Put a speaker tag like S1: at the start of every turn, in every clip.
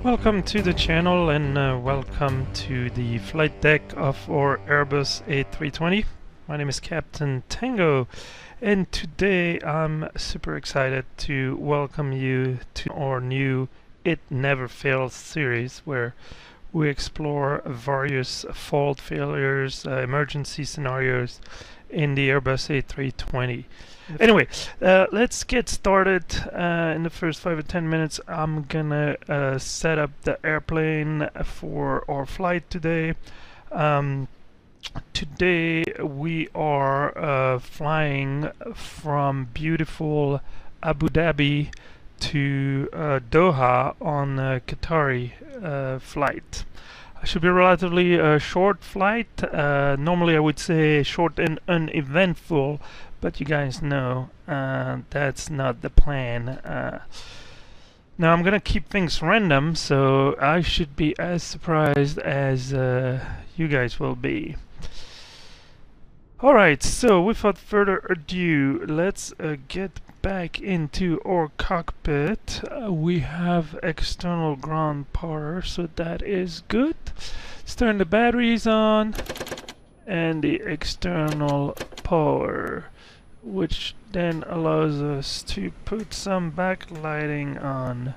S1: Welcome to the channel and welcome to the flight deck of our Airbus A320. My name is Captain Tango, and today I'm super excited to welcome you to our new It Never Fails series, where we explore various fault failures, emergency scenarios in the Airbus A320. Anyway, let's get started. In the first 5 or 10 minutes, I'm gonna set up the airplane for our flight today. Today we are flying from beautiful Abu Dhabi to Doha on a Qatari flight. It should be a relatively short flight. Normally I would say short and uneventful, but you guys know that's not the plan. Now I'm gonna keep things random, so I should be as surprised as you guys will be. Alright, so without further ado, let's get back into our cockpit. We have external ground power, so that is good. Let's turn the batteries on and the external power, which then allows us to put some backlighting on.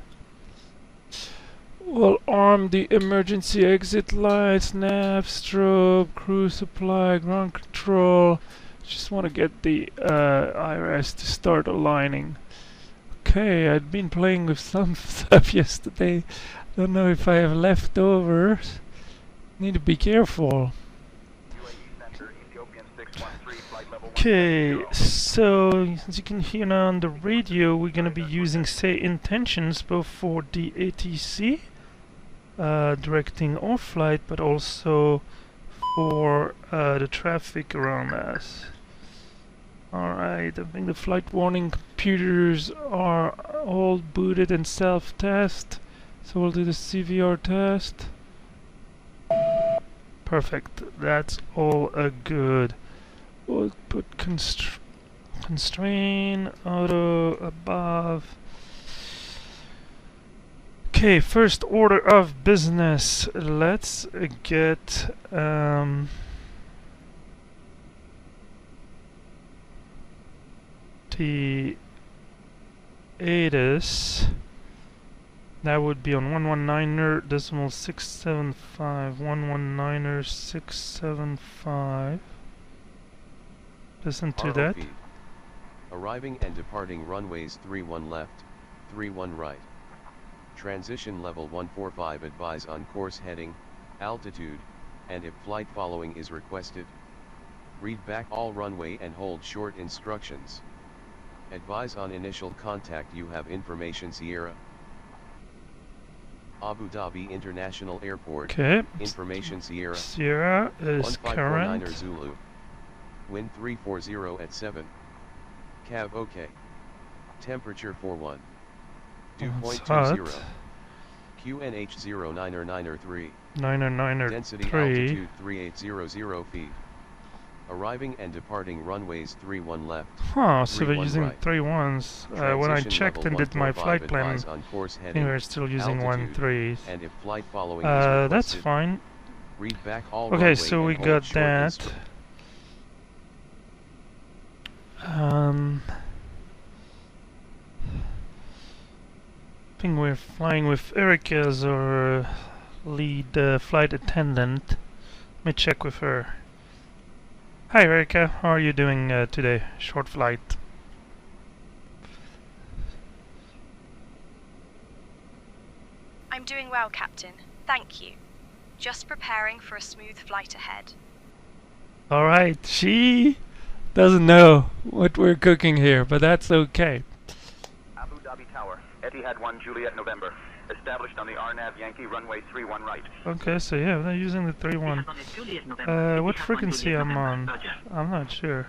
S1: We'll arm the emergency exit lights, nav, strobe, crew supply, ground control. Just want to get the IRS to start aligning. Okay, I'd been playing with some stuff yesterday. Don't know if I have leftovers. Need to be careful. Okay, so as you can hear now on the radio, we're going to be using SayIntentions both for the ATC, directing our flight, but also for the traffic around us. Alright, I think the flight warning computers are all booted and self-test, so we'll do the CVR test. Perfect, that's all good. We'll put constrain, auto, above. Okay, first order of business. Let's get the ATIS. That would be on 119er decimal 675. 119er 675. Listen to that.
S2: Feed. Arriving and departing runways 31 left, 31 right. Transition level 145. Advise on course heading, altitude, and if flight following is requested. Read back all runway and hold short instructions. Advise on initial contact. You have information. Sierra Abu Dhabi International Airport.
S1: Okay.
S2: Information. Sierra
S1: is current.
S2: Zulu. Wind 340 at 7. Cav OK. Temperature 41. Dew point 20. QNH 09er 9er 3. Density altitude 3800 feet. Arriving and departing runways 31 left.
S1: Huh, so they're using
S2: right.
S1: 3-1s. When I checked and did my flight plan, they were still using 1-3s.
S2: And if flight following is requested,
S1: that's fine.
S2: Read back all
S1: okay, so we got that. I think we're flying with Erica as our lead flight attendant. Let me check with her. Hi Erica, how are you doing today? Short flight.
S3: I'm doing well, Captain. Thank you. Just preparing for a smooth flight ahead.
S1: Alright, she doesn't know what we're cooking here, but that's okay.
S4: Abu Dhabi Tower, Etihad 1 Juliet November. Established on the RNAV Yankee runway 31 right.
S1: Okay, so yeah, they're using the 3-1. What frequency I'm on? I'm not sure.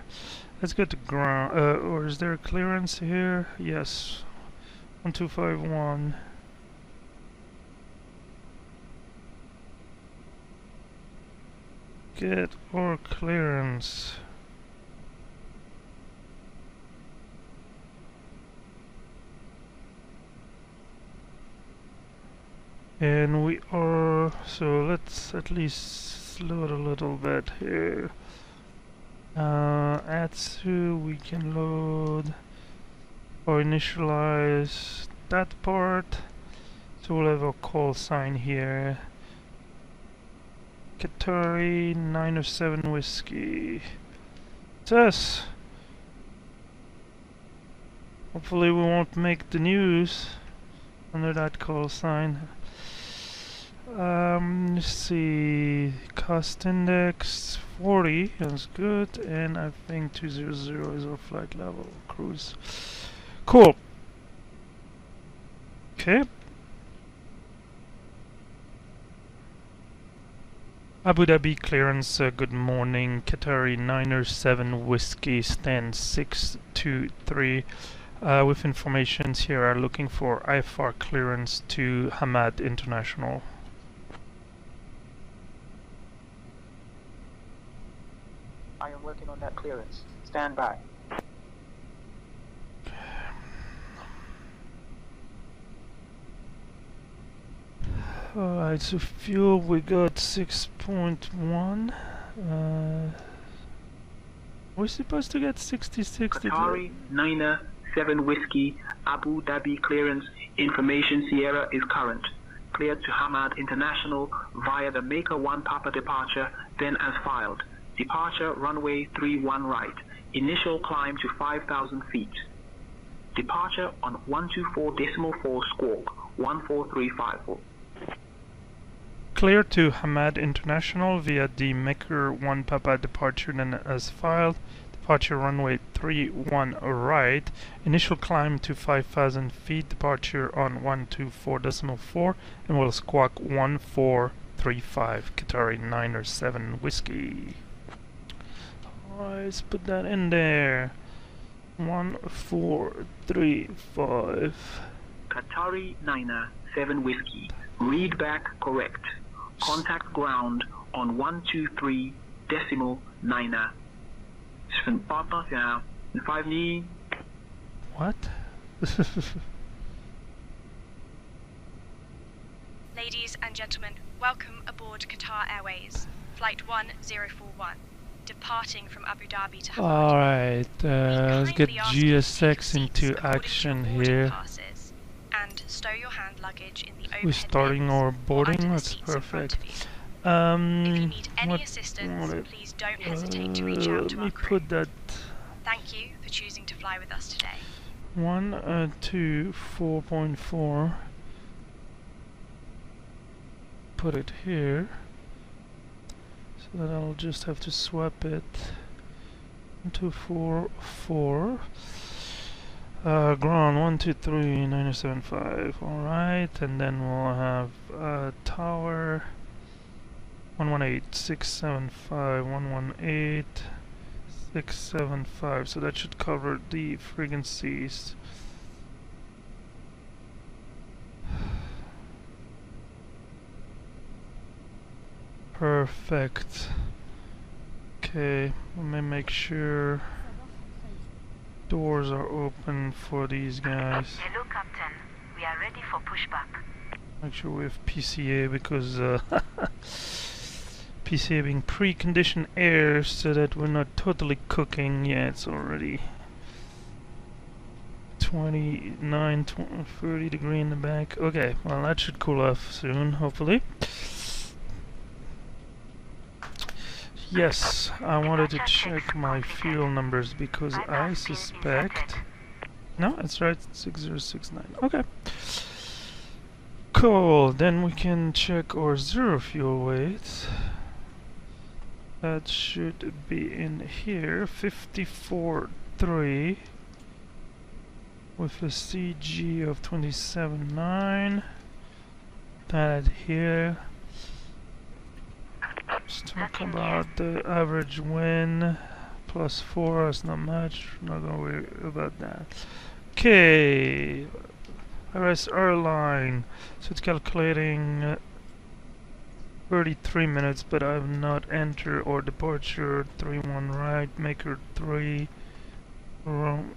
S1: Let's go to ground. Or is there a clearance here? Yes. 1251. Get our clearance. And we are, so let's at least load a little bit here. Atsu, we can load or initialize that part. So we'll have a call sign here. Qatari 907 Whiskey. It's us. Hopefully we won't make the news under that call sign. Let's see, cost index 40 is good, and I think 200 is our flight level cruise. Cool. Okay. Abu Dhabi clearance, good morning. Qatari 907 Whiskey stand 623. With informations here are looking for IFR clearance to Hamad International.
S5: I am working on that clearance. Stand by.
S1: Alright, so fuel we got 6.1. We're supposed to get 66.
S5: Qatari 907 Whiskey, Abu Dhabi clearance, information Sierra is current. Cleared to Hamad International via the Maker 1 Papa departure, then as filed. Departure runway 31 right. Initial climb to 5,000 feet. Departure on 124.4 squawk 14354.
S1: Clear to Hamad International via the Maker 1 Papa departure then as filed. Departure runway 31 right. Initial climb to 5,000 feet. Departure on 124.4 and we'll squawk 1435. Qatari 907 Whiskey. Alright, let's put that in there. 1435.
S5: Qatari 907 Whiskey. Read back correct. Contact ground on 123.9.
S1: What?
S3: Ladies and gentlemen, welcome aboard Qatar Airways, Flight 1041, departing from Abu Dhabi to Hamad.
S1: Alright, let's get GSX into action here.
S3: And stow your hand luggage in the overhead
S1: We're starting
S3: bins
S1: our
S3: or
S1: boarding,
S3: under the
S1: that's
S3: seats in front
S1: perfect.
S3: of you. If you need any assistance, please don't hesitate to reach out to our crew.
S1: Put that
S3: Thank you for choosing to fly with us today.
S1: 124.4. Put it here. So that I'll just have to swap it. 124.4. Ground 123.975. Alright, and then we'll have tower 118.675, 118.675. So that should cover the frequencies. Perfect. Okay, let me make sure doors are open for these guys.
S6: Hello, Captain. We are ready for pushback.
S1: Make sure we have PCA because PCA being preconditioned air so that we're not totally cooking. Yeah, it's already 29, 30 degree in the back. Okay, well that should cool off soon, hopefully. Yes, I wanted to check my fuel numbers because I suspect... No, that's right, 6069. Okay. Cool, then we can check our zero fuel weight. That should be in here, 54.3 with a CG of 27.9. That here. Let's talk about the average wind. +4, that's not much. Not gonna worry about that. Okay, RS airline. So it's calculating 33 minutes, but I have not entered or departure. 31 right, Maker 3 wrong.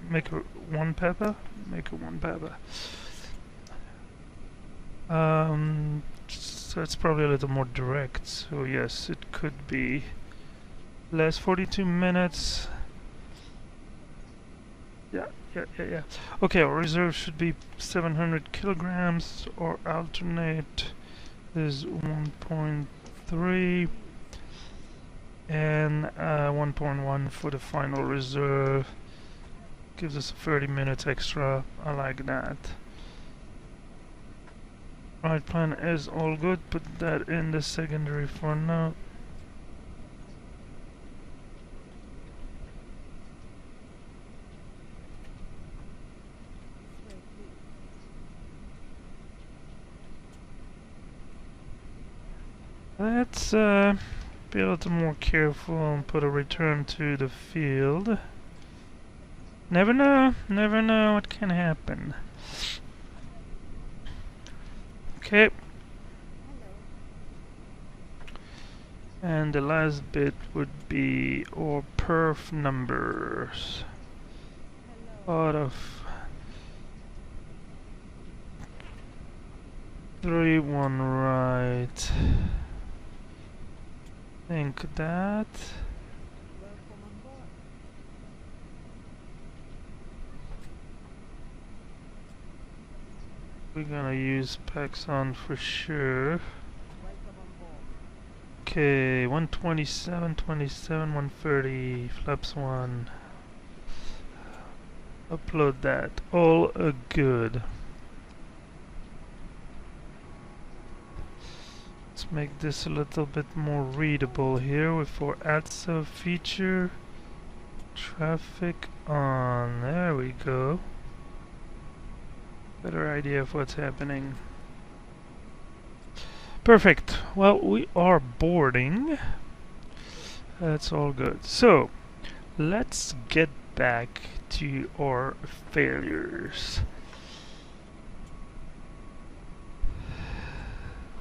S1: Maker 1 Papa. Maker 1 Papa. So it's probably a little more direct. So yes, it could be less 42 minutes. Yeah. Okay, our reserve should be 700 kilograms. Or alternate is 1.3 and 1.1 for the final reserve. Gives us 30 minutes extra. I like that. Right, plan is all good. Put that in the secondary for now. Let's be a little more careful and put a return to the field. Never know what can happen. Okay. And the last bit would be our perf numbers. Out of 3-1 right. Think that. We're gonna use Paxon for sure. Okay, 127, 27, 130, flaps 1. Upload that. All good. Let's make this a little bit more readable here with our ADSO feature. Traffic on. There we go. Better idea of what's happening. Perfect. Well, we are boarding. That's all good. So, let's get back to our failures.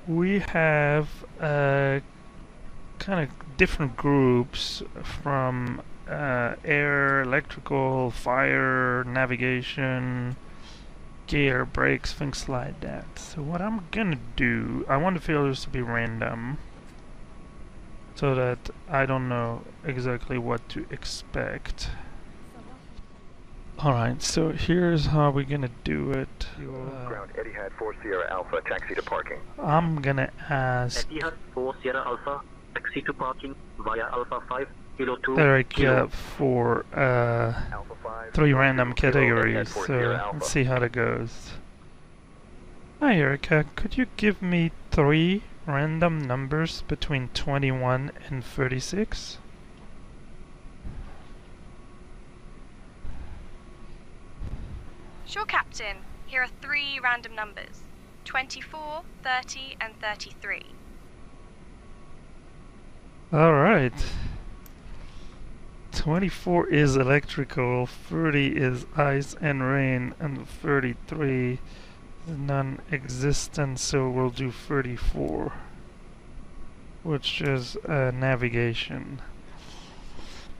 S1: We have kind of different groups from air, electrical, fire, navigation, gear, brakes, things like that. So what I'm gonna do, I want the failures to be random so that I don't know exactly what to expect. Alright, so here's how we're gonna do it.
S4: Ground Etihad 4 Sierra Alpha, taxi to parking.
S1: I'm gonna ask
S5: Etihad 4 Sierra Alpha, taxi to parking via Alpha 5, Kilo 2,
S1: Derek for
S4: Alpha 5,
S1: 3 random
S4: Kilo,
S1: categories,
S4: Etihad 4
S1: so
S4: Sierra Alpha.
S1: let's see how that goes. Hi Erica, could you give me 3 random numbers between 21 and 36?
S3: Sure, Captain. Here are 3 random numbers: 24, 30, and 33.
S1: Alright. 24 is electrical, 30 is ice and rain, and 33 is non-existent, so we'll do 34, which is navigation.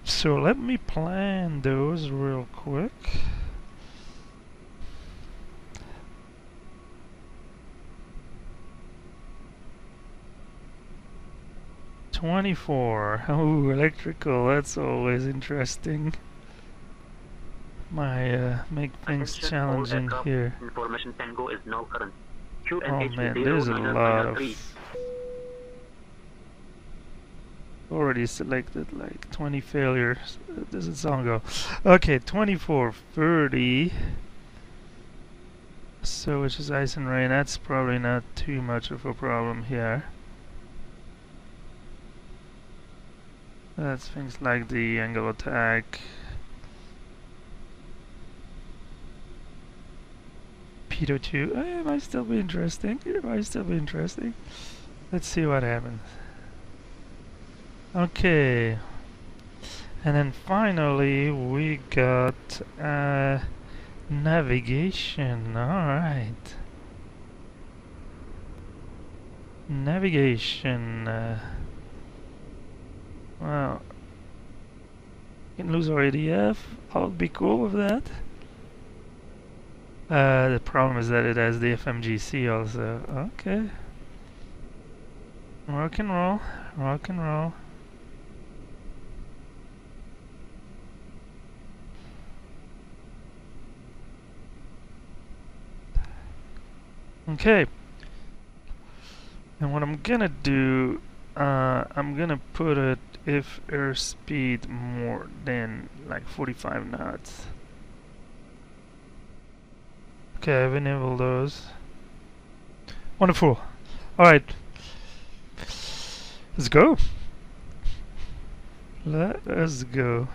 S1: So let me plan those real quick. Oh, electrical, that's always interesting. Make things challenging here.
S5: Information Tango is now current.
S1: Oh man, there's a lot of... Already selected like 20 failures. Does it sound go? Okay, 24, 30. So which is ice and rain, that's probably not too much of a problem here. That's things like the angle attack, Pedo 2. It might still be interesting. Let's see what happens. Okay. And then finally we got navigation. Alright. Navigation. Well, we can lose our ADF. I'll be cool with that. The problem is that it has the FMGC also. Okay. Rock and roll. Rock and roll. Okay. And what I'm gonna do, I'm gonna put it if airspeed more than like 45 knots. Okay, I've enabled those. Wonderful. Alright. Let's go. Let us go.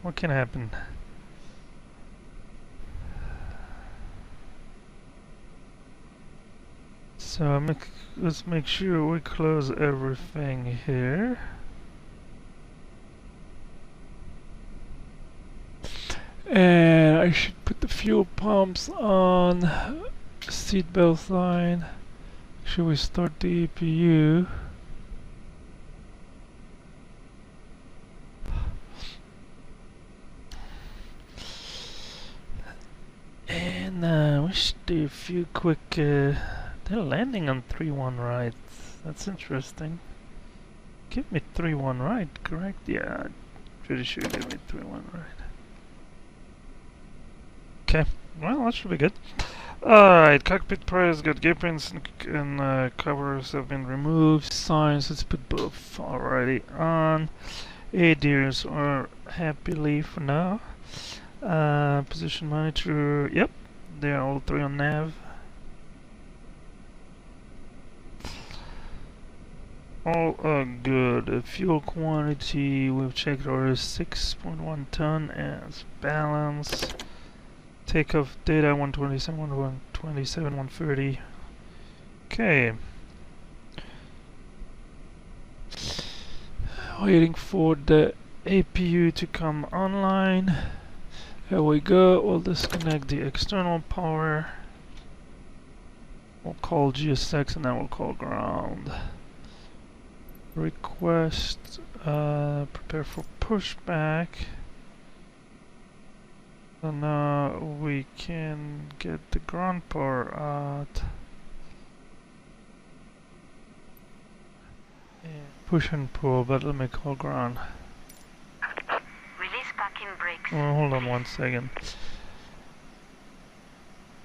S1: What can happen? So let's make sure we close everything here. And I should put the fuel pumps on. Seatbelt sign. Should we start the EPU? And we should do a few quick. They're landing on 3-1 right. That's interesting. Give me 3-1 right, correct? Yeah, pretty sure give me 3-1 right. Okay, well that should be good. Alright, cockpit priors got gapings and covers have been removed. Signs, let's put both already on. ADIRs are happily for now. Position monitor, yep, they are all three on nav. All are good. Fuel quantity, we've checked our 6.1 ton as balance. Takeoff data 127, 127, 130. Okay. Waiting for the APU to come online. Here we go. We'll disconnect the external power. We'll call GSX and then we'll call ground. Request prepare for pushback. So now we can get the ground power out. And push and pull, but let me call ground.
S6: Release backing brakes.
S1: Oh, hold on 1 second.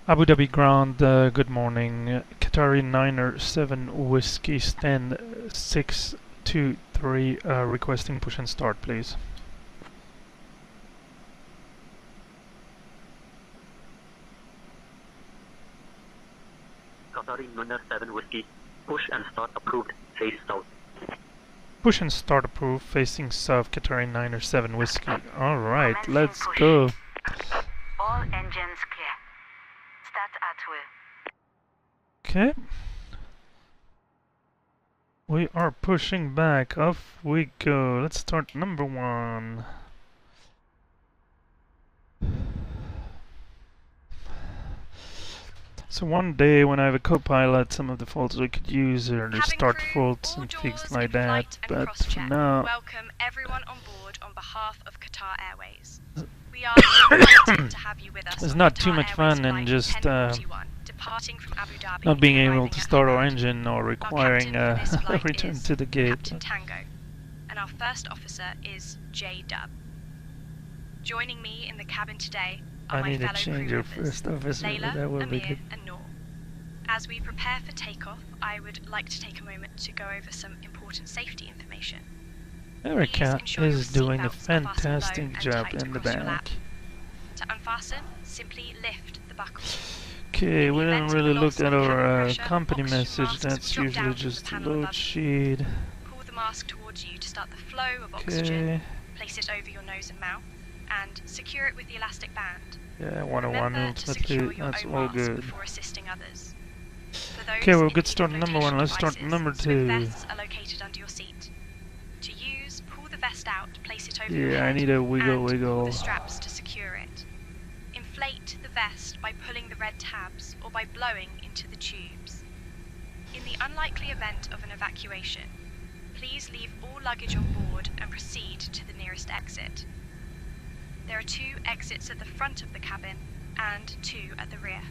S1: Abu Dhabi ground, good morning. Qatari 907 Whiskey stand 623, requesting push and start please.
S7: Qatari 907 Whiskey, push and start approved, face south.
S1: Push and start approved, facing south, Qatari 907 Whiskey. Alright, let's go.
S6: All engines clear. Start at will.
S1: Okay. We are pushing back. Off we go. Let's start number 1. So one day when I have a co-pilot, some of the faults we could use are the start faults and things like that. But for now,
S3: welcome everyone on board on behalf of Qatar Airways. We are delighted to have you with us.
S1: It's not too much fun and just
S3: departing from Abu Dhabi,
S1: not being able to start our engine or requiring a return to the gate.
S3: Captain Tango, and our first officer is J Dub. Joining me in the cabin today are
S1: I need
S3: my
S1: to
S3: fellow
S1: change
S3: crew
S1: your
S3: members,
S1: first officer,
S3: Layla,
S1: that will be
S3: Amir,
S1: good.
S3: and Noor. As we prepare for takeoff, I would like to take a moment to go over some important safety information.
S1: Erica
S3: Please ensure your
S1: is doing a
S3: seatbelts are fastened low
S1: fantastic
S3: and
S1: job
S3: tight
S1: in the
S3: across your lap.
S1: back.
S3: To unfasten, simply lift the buckle.
S1: Okay, we didn't really look at our
S3: pressure,
S1: company
S3: oxygen
S1: message.
S3: masks
S1: That's
S3: drop
S1: usually
S3: down from
S1: just
S3: the
S1: a
S3: panel
S1: load
S3: above.
S1: sheet.
S3: Pull the mask towards you to start the flow of oxygen.
S1: Okay.
S3: Place it over your nose and mouth, and secure it with the elastic band.
S1: Yeah, 101
S3: Remember to secure
S1: ultimately.
S3: your
S1: That's
S3: own
S1: all
S3: mask
S1: good.
S3: before assisting others. For those
S1: Okay, we'll
S3: in
S1: get
S3: need of
S1: started number 1.
S3: flotation
S1: Let's start
S3: devices,
S1: number
S3: slip
S1: 2.
S3: vests are located under your seat. To use, pull the vest out, place it over your
S1: Yeah, I
S3: head,
S1: need a
S3: and
S1: wiggle
S3: pull
S1: wiggle.
S3: the straps to secure it. Inflate the vest by pulling the red tabs or by blowing into the tubes. In the unlikely event of an evacuation, please leave all luggage on board and proceed to the nearest exit. There are 2 exits at the front of the cabin and 2 at the rear.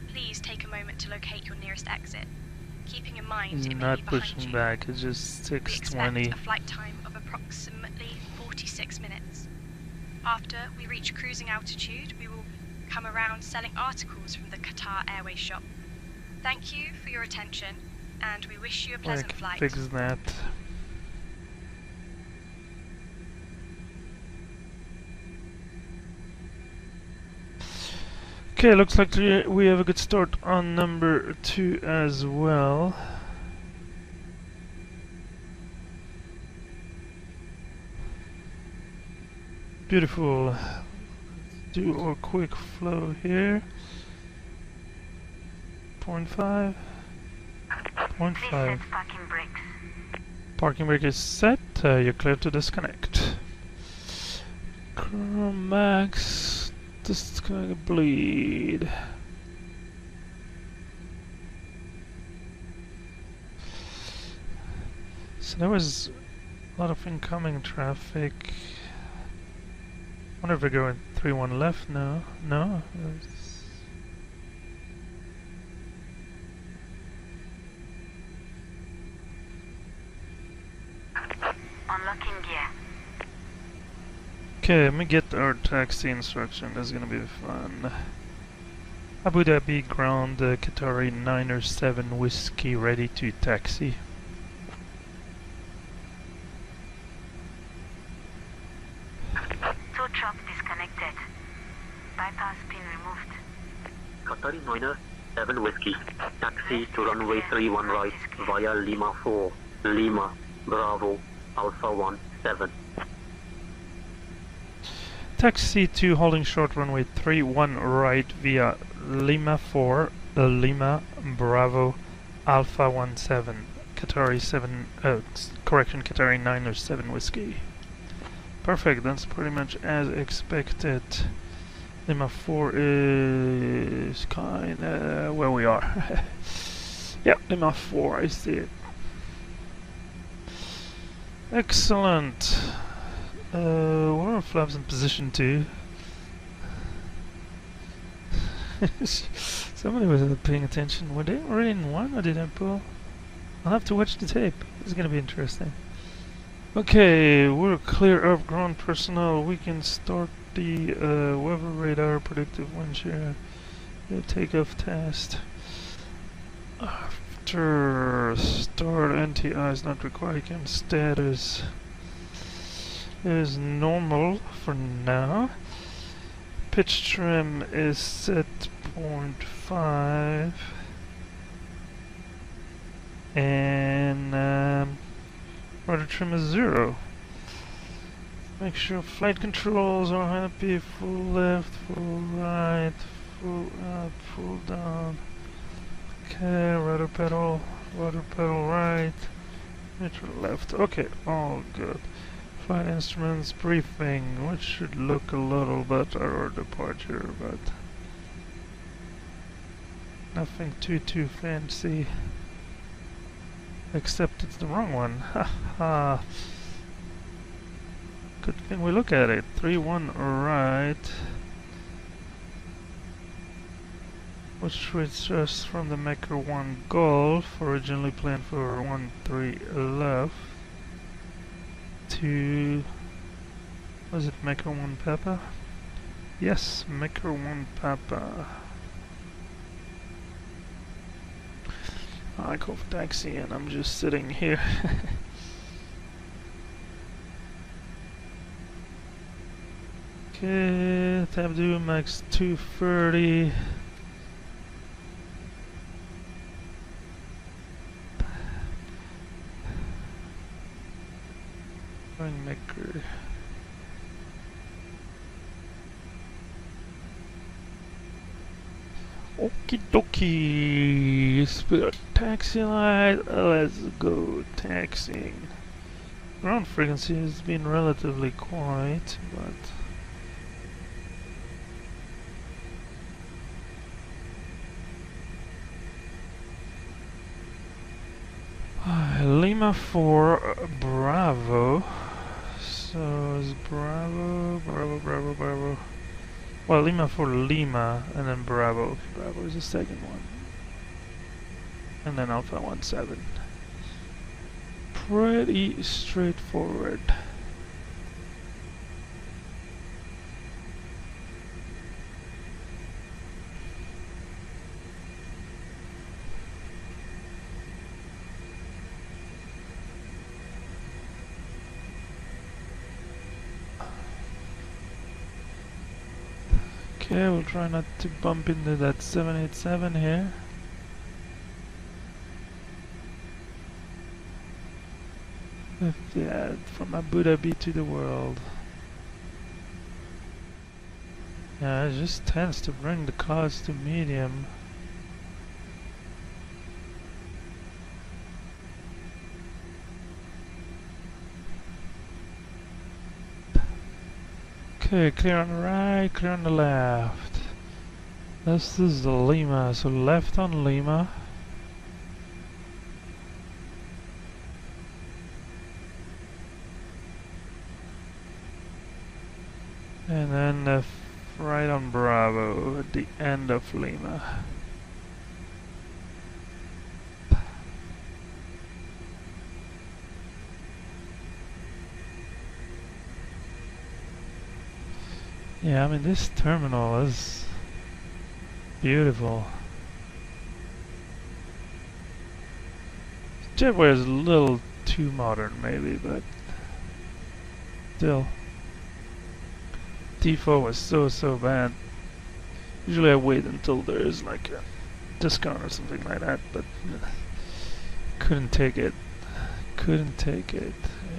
S3: Please take a moment to locate your nearest exit, keeping in mind
S1: He's
S3: it may
S1: not
S3: be behind
S1: pushing
S3: you.
S1: back, it's just
S3: We expect
S1: 620.
S3: a flight time of approximately 46 minutes. After we reach cruising altitude, we will come around selling articles from the Qatar Airways shop. Thank you for your attention, and we wish you a
S1: I
S3: pleasant
S1: can
S3: flight.
S1: fix that. Okay, looks like we have a good start on number 2 as well. Beautiful. Do a quick flow here. 0.5. 0.5.
S6: Please set parking brakes.
S1: Parking brake is set. You're clear to disconnect. Max. This is gonna bleed. So there was a lot of incoming traffic. Wonder if we're going 3-1 left now. No.
S6: Unlocking gear.
S1: Okay, let me get our taxi instruction. This is gonna be fun. Abu Dhabi ground Qatari 907 whiskey ready to taxi.
S6: Tow truck disconnected. Bypass pin removed.
S7: Qatari 907 Whiskey. Taxi to runway 31 right via Lima 4. Lima, Bravo, Alpha 17.
S1: Taxi to holding short runway 31 right via Lima 4, Lima, Bravo, Alpha 17. Qatari 7, correction, Qatari 907 whiskey. Perfect, that's pretty much as expected. Lima 4 is kinda where we are. Yeah, Lima 4, I see it. Excellent. What are our flaps in position 2? Somebody wasn't paying attention. Were they already in 1 or did I pull? I'll have to watch the tape. This is gonna be interesting. Okay, we're clear of ground personnel. We can start the weather radar, predictive wind shear, the takeoff test. After start, NTI is not required. Cam status is normal for now. Pitch trim is set 0.5. And rudder trim is 0. Make sure flight controls are happy. Full left, full right, full up, full down. Okay, rudder pedal right, neutral left. Okay, all good. Flight instruments briefing, which should look a little better our departure, but nothing too fancy. Except it's the wrong one. Haha. Good thing we look at it. 3-1 right. Which switched us from the Mecca 1 Golf, originally planned for 1-3 left, to... was it Mecca 1 Papa? Yes, Mecca 1 Papa. I call for taxi and I'm just sitting here. Okay, tab do max 230. Maker. Okie dokie. Spirit taxi light. Let's go taxiing. Ground frequency has been relatively quiet, but Lima 4 Bravo. So is Bravo. Well, Lima for Lima, and then Bravo. Bravo is the second one. And then Alpha 17. Pretty straightforward. Okay, we'll try not to bump into that 787 here. Yeah, from Abu Dhabi to the world. Yeah, it just tends to bring the clouds to medium. Okay, clear on the right, clear on the left. This is the Lima, so left on Lima. And then right on Bravo at the end of Lima. Yeah, I mean this terminal is beautiful. Jetway is a little too modern maybe, but still. T4 was so bad. Usually I wait until there's like a discount or something like that, but couldn't take it. Couldn't take it.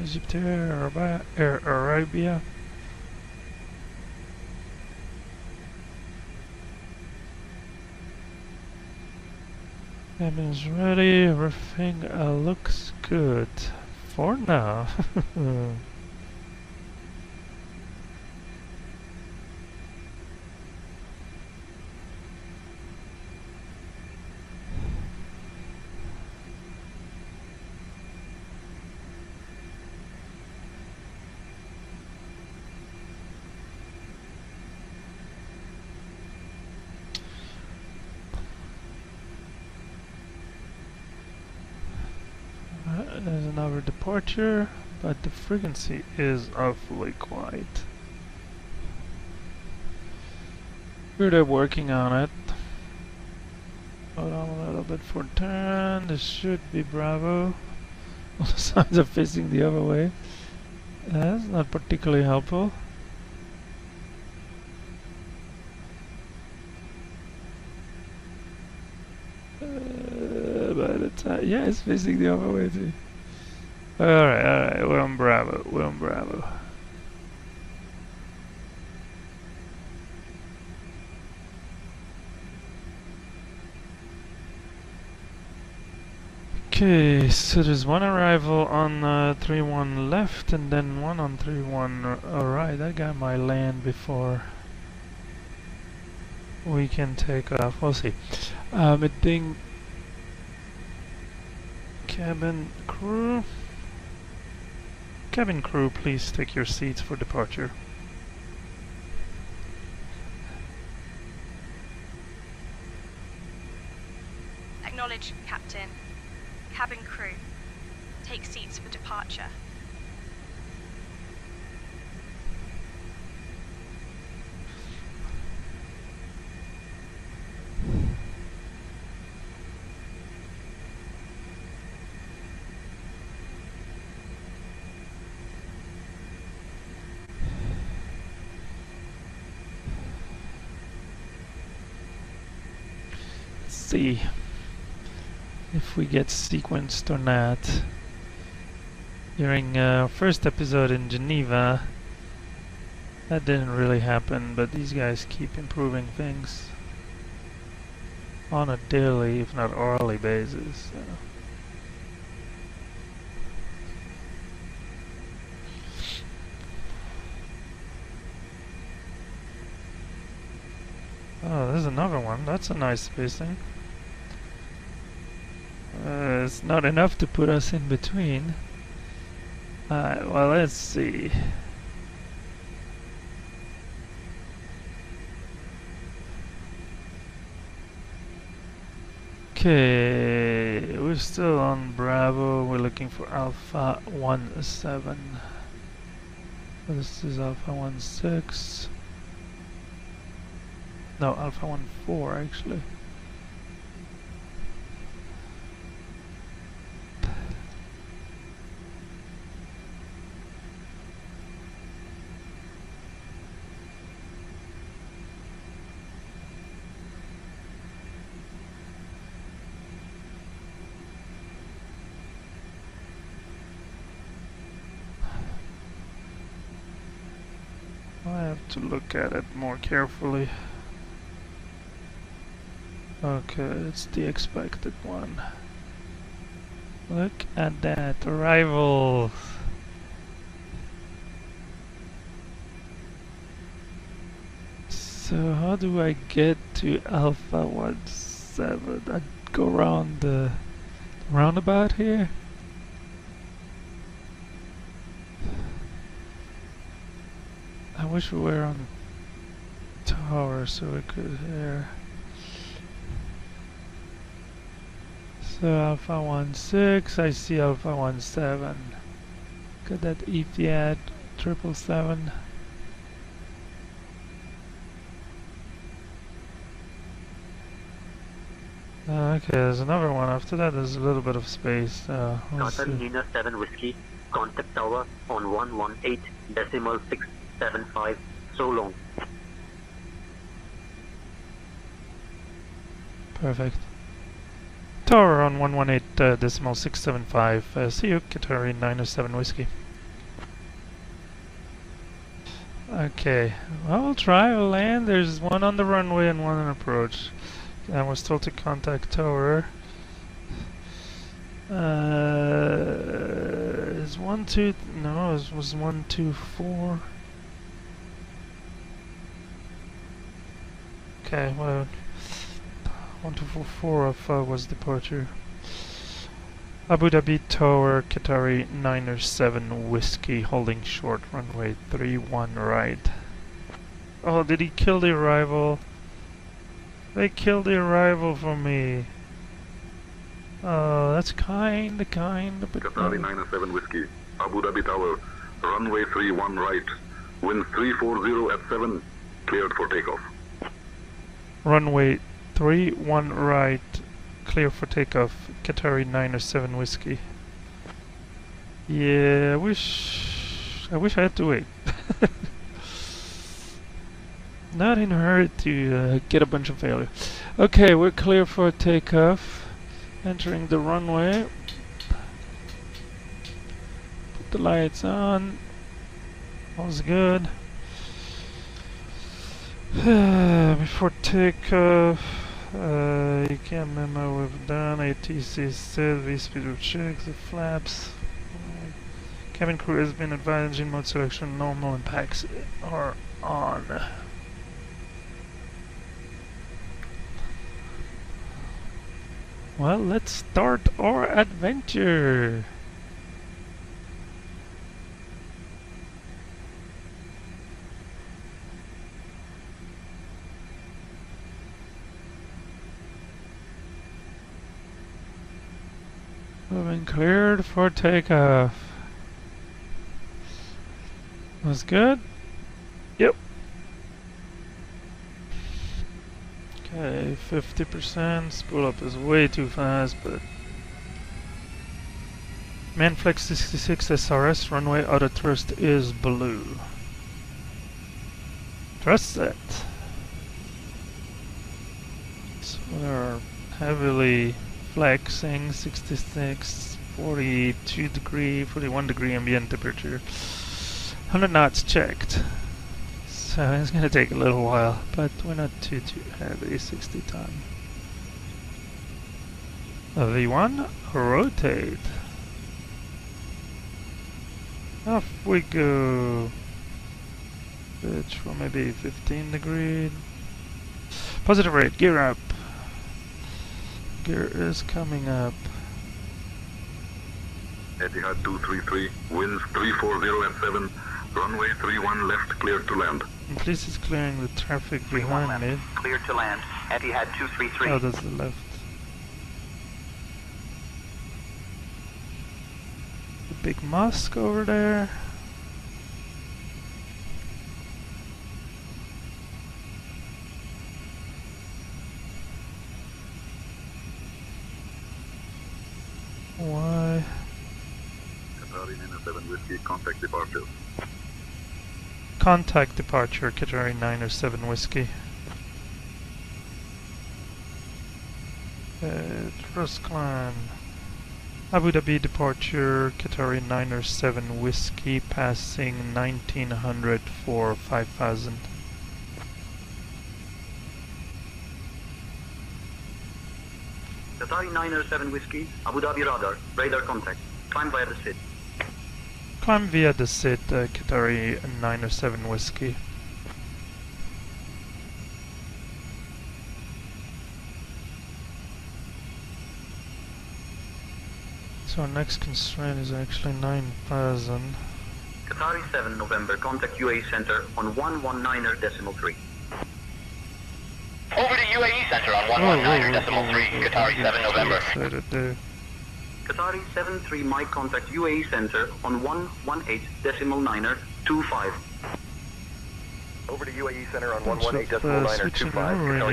S1: Egypt Air Arabia. Cabin's ready, everything looks good for now. There's another departure, but the frequency is awfully quiet. They're working on it. Hold on a little bit for turn. This should be Bravo. All the signs are facing the other way. That's not particularly helpful. By the time, yeah, it's facing the other way too. Alright, we're on Bravo, we're on Bravo. Okay, so there's one arrival on 3-1 left and then one on 3-1 right. That got my land before we can take off. We'll see. Meeting cabin crew. Cabin crew, please take your seats for departure.
S3: Acknowledged, Captain. Cabin crew, take seats for departure.
S1: Let's see if we get sequenced or not. During first episode in Geneva, that didn't really happen, but these guys keep improving things on a daily, if not hourly basis. So. Oh, there's another one. That's a nice spacing. It's not enough to put us in between. Well, let's see. Okay, we're still on Bravo. We're looking for Alpha 17. This is Alpha 16. No, Alpha 14 actually. I have to look at it more carefully. Okay, it's the expected one. Look at that, arrival. So how do I get to Alpha 17? I go around the roundabout here? I wish we were on the tower so we could hear. So Alpha 16, I see Alpha 17. Got that Etihad 777. Okay, there's another one. After that, there's a little bit of space. We'll
S7: Qatar
S1: see.
S7: Nina 7 Whiskey, contact tower on 118.675, so long.
S1: Perfect. Tower on 118.675. See you, Qatar 907 Whiskey. Okay, well, we'll try. We'll land. There's one on the runway and one on approach. And we're still to contact tower. Is 1, 2, no, it was 1, 2, 4. Okay, well, 1, 2, 4, 4 of was departure. Abu Dhabi Tower, Qatari 907 Whiskey, holding short, runway 31 right. Oh, did he kill the arrival? They killed the arrival for me. Oh, that's kind, but
S8: Qatari 907 Whiskey, Abu Dhabi Tower, runway 31 right, wind 340 at 7, cleared for takeoff.
S1: Runway 31 right, clear for takeoff, Qatari 907 Whiskey. Yeah, I wish I had to wait. Not in a hurry to get a bunch of failure. Okay, we're clear for takeoff. Entering the runway. Put the lights on. All's good. Before takeoff, ECAM memo we've done. ATC said V-speed will check the flaps. Cabin crew has been advised engine mode selection normal and packs are on. Well, let's start our adventure. We've been cleared for takeoff. Was good? Yep. Okay, 50%. Spool up is way too fast, but Manflex 66 SRS runway auto thrust is blue. Thrust set. So we are heavily flexing. 66, 42 degree, 41 degree ambient temperature. 100 knots checked. So it's gonna take a little while, but we're not too heavy. 60 ton. V1, rotate. Off we go. Pitch for maybe 15 degree. Positive rate, gear up. Gear is coming up.
S8: Etihad 233, winds 340 at 7, runway 31 left, cleared to land.
S1: And please is clearing the traffic behind me.
S4: Cleared to land. Etihad 233.
S1: Oh, that's the left. big mosque over there. Why?
S8: Qatari 907 Whiskey, contact departure.
S1: Contact departure, Qatari 907 Whiskey. First climb. Abu Dhabi departure, Qatari 907 Whiskey, passing 1900 for 5000.
S7: Qatari 907 Whiskey, Abu Dhabi radar contact. Climb via the SID.
S1: Climb via the SID, Qatari 907 Whiskey. So our next constraint is actually 9000.
S7: Qatari 7 November, contact UAE Center on 119.3.
S9: Over to UAE Center on 119.3, Qatari 7 November.
S7: Qatari 73 Mike, contact UAE Center on 118.925.
S4: Over to UAE Center on 118.925, Qatari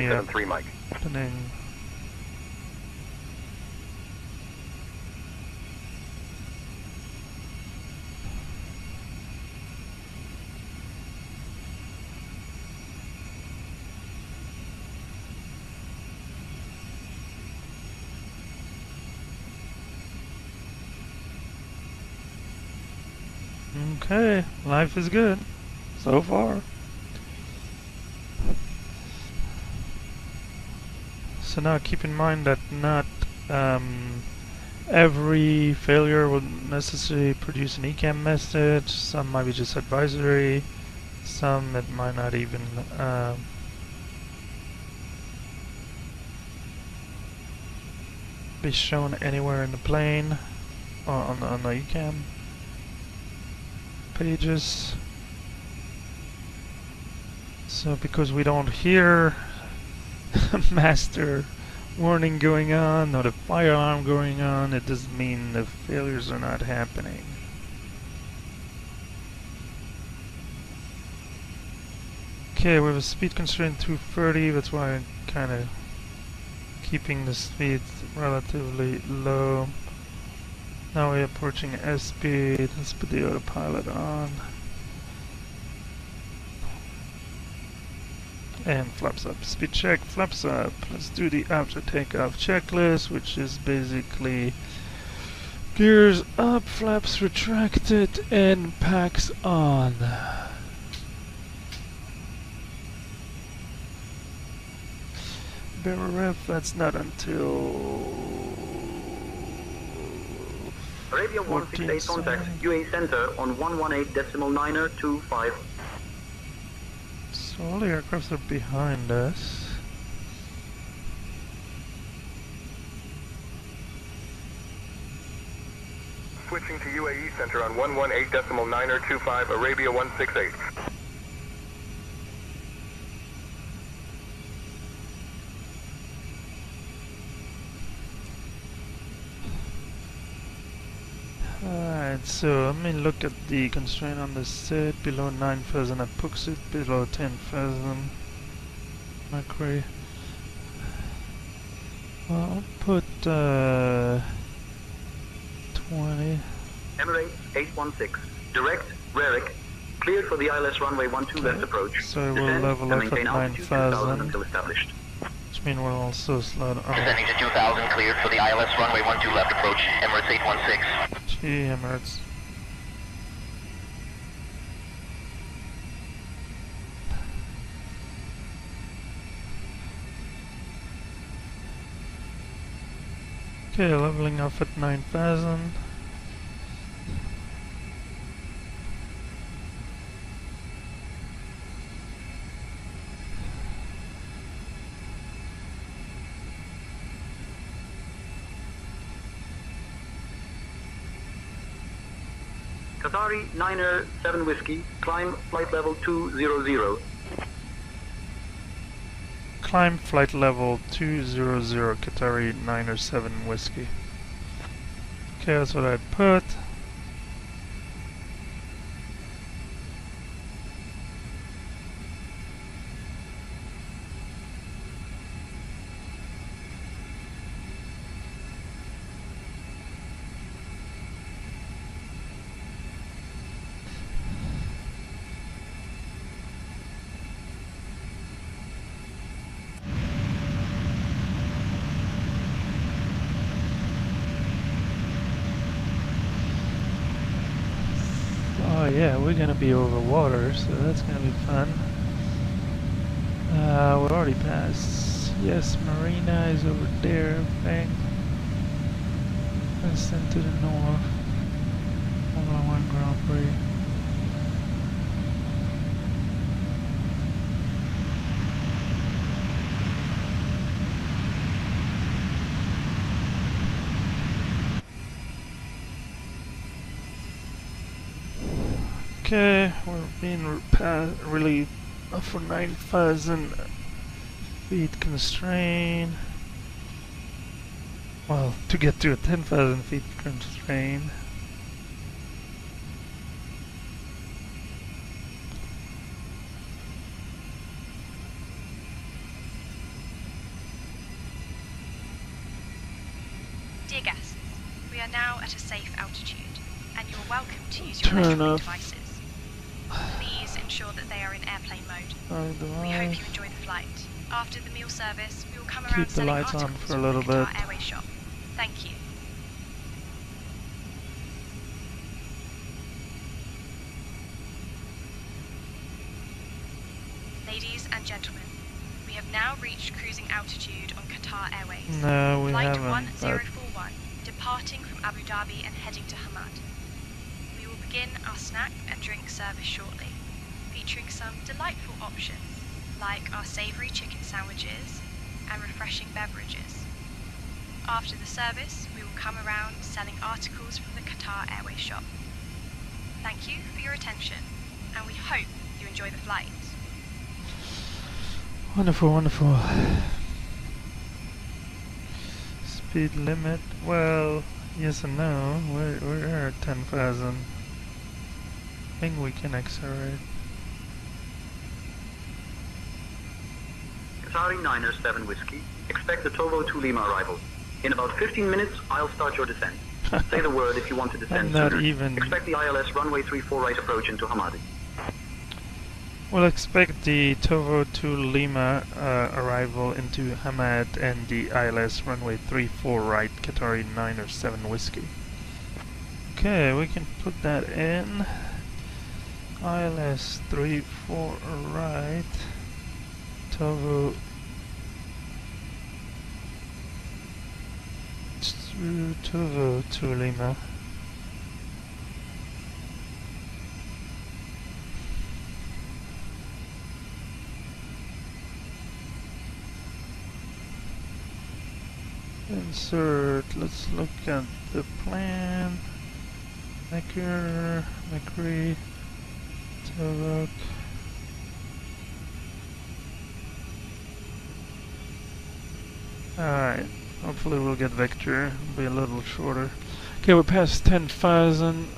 S4: 73 Mike.
S1: Happening. Okay, life is good so far. So now keep in mind that not every failure will necessarily produce an ECAM message. Some might be just advisory. Some it might not even be shown anywhere in the plane or on the ECAM pages. So because we don't hear a master warning going on or the fire alarm going on, it doesn't mean the failures are not happening. Okay, we have a speed constraint 230, that's why I'm kind of keeping the speed relatively low. Now we're approaching airspeed. Let's put the autopilot on. And flaps up. Speed check, flaps up. Let's do the after takeoff checklist, which is basically gears up, flaps retracted, and packs on. Barrel ref, that's not until
S7: Arabia 168 contact UAE Center on 118.925.
S1: So all the aircrafts are behind us.
S4: Switching to UAE Center on 118.925, Arabia 168.
S1: Alright, so let me look at the constraint on the set. Below 9,000 at Puxit, below 10,000 Macquarie. Well, I'll put 20.
S7: Emirates 816. Direct, Rarick. Cleared for the ILS runway 12 left approach.
S1: So we'll level off at 9,000.
S7: Until established.
S1: Which means we'll also slow down.
S9: Descending to 2,000, cleared for the ILS runway 12 left approach, Emirates 816.
S1: Gee, Emirates. Okay, leveling off at 9,000.
S7: Qatari 907 Whiskey, climb flight level 200.
S1: Climb flight level 200, Qatari 907 Whiskey. Okay, that's what I put. yeah, we're gonna be over water, so that's gonna be fun. We already passed. Yes, Marina is over there, I think. That's into the north. Formula 1 Grand Prix. Okay, we're being relieved for 9,000 feet constraint. Well, to get to a 10,000 feet constraint.
S3: Dear guests, we are now at a safe altitude, and you're welcome to use your
S1: Turn
S3: electronic
S1: off.
S3: devices. Please ensure that they are in airplane mode.
S1: The
S3: We hope
S1: lights.
S3: you enjoy the flight. After the meal service, we will come
S1: Keep
S3: around
S1: the
S3: selling
S1: lights on
S3: articles
S1: for a
S3: from
S1: little
S3: the Qatar
S1: bit.
S3: Airways shop. Thank you. Ladies and gentlemen, we have now reached cruising altitude on Qatar Airways.
S1: No, we
S3: Flight
S1: haven't. But
S3: 1041, departing from Abu Dhabi and heading to Hamad. We will begin our snack and drink service shortly, featuring some delightful options like our savoury chicken sandwiches and refreshing beverages. After the service, we will come around selling articles from the Qatar Airways shop. Thank you for your attention, and we hope you enjoy the flight.
S1: wonderful, wonderful. Speed limit. Well, yes and no. We're at 10,000. I think we can accelerate.
S4: Qatari 907 Whiskey. Expect the Tovo to Lima arrival. In about 15 minutes, I'll start your descent. Say the word if you want to descend
S1: Not
S4: sooner.
S1: even.
S4: Expect the ILS runway 34 right approach into Hamadi.
S1: We'll expect the Tovo to Lima arrival into Hamad and the ILS runway 34 right, Qatari 907 Whiskey. Okay, we can put that in. ILS 34 right, Tovo to Lima. Insert, let's look at the plan. McCree, Turok. Alright, hopefully we'll get Victor. It'll be a little shorter. Okay, we're past 10,000.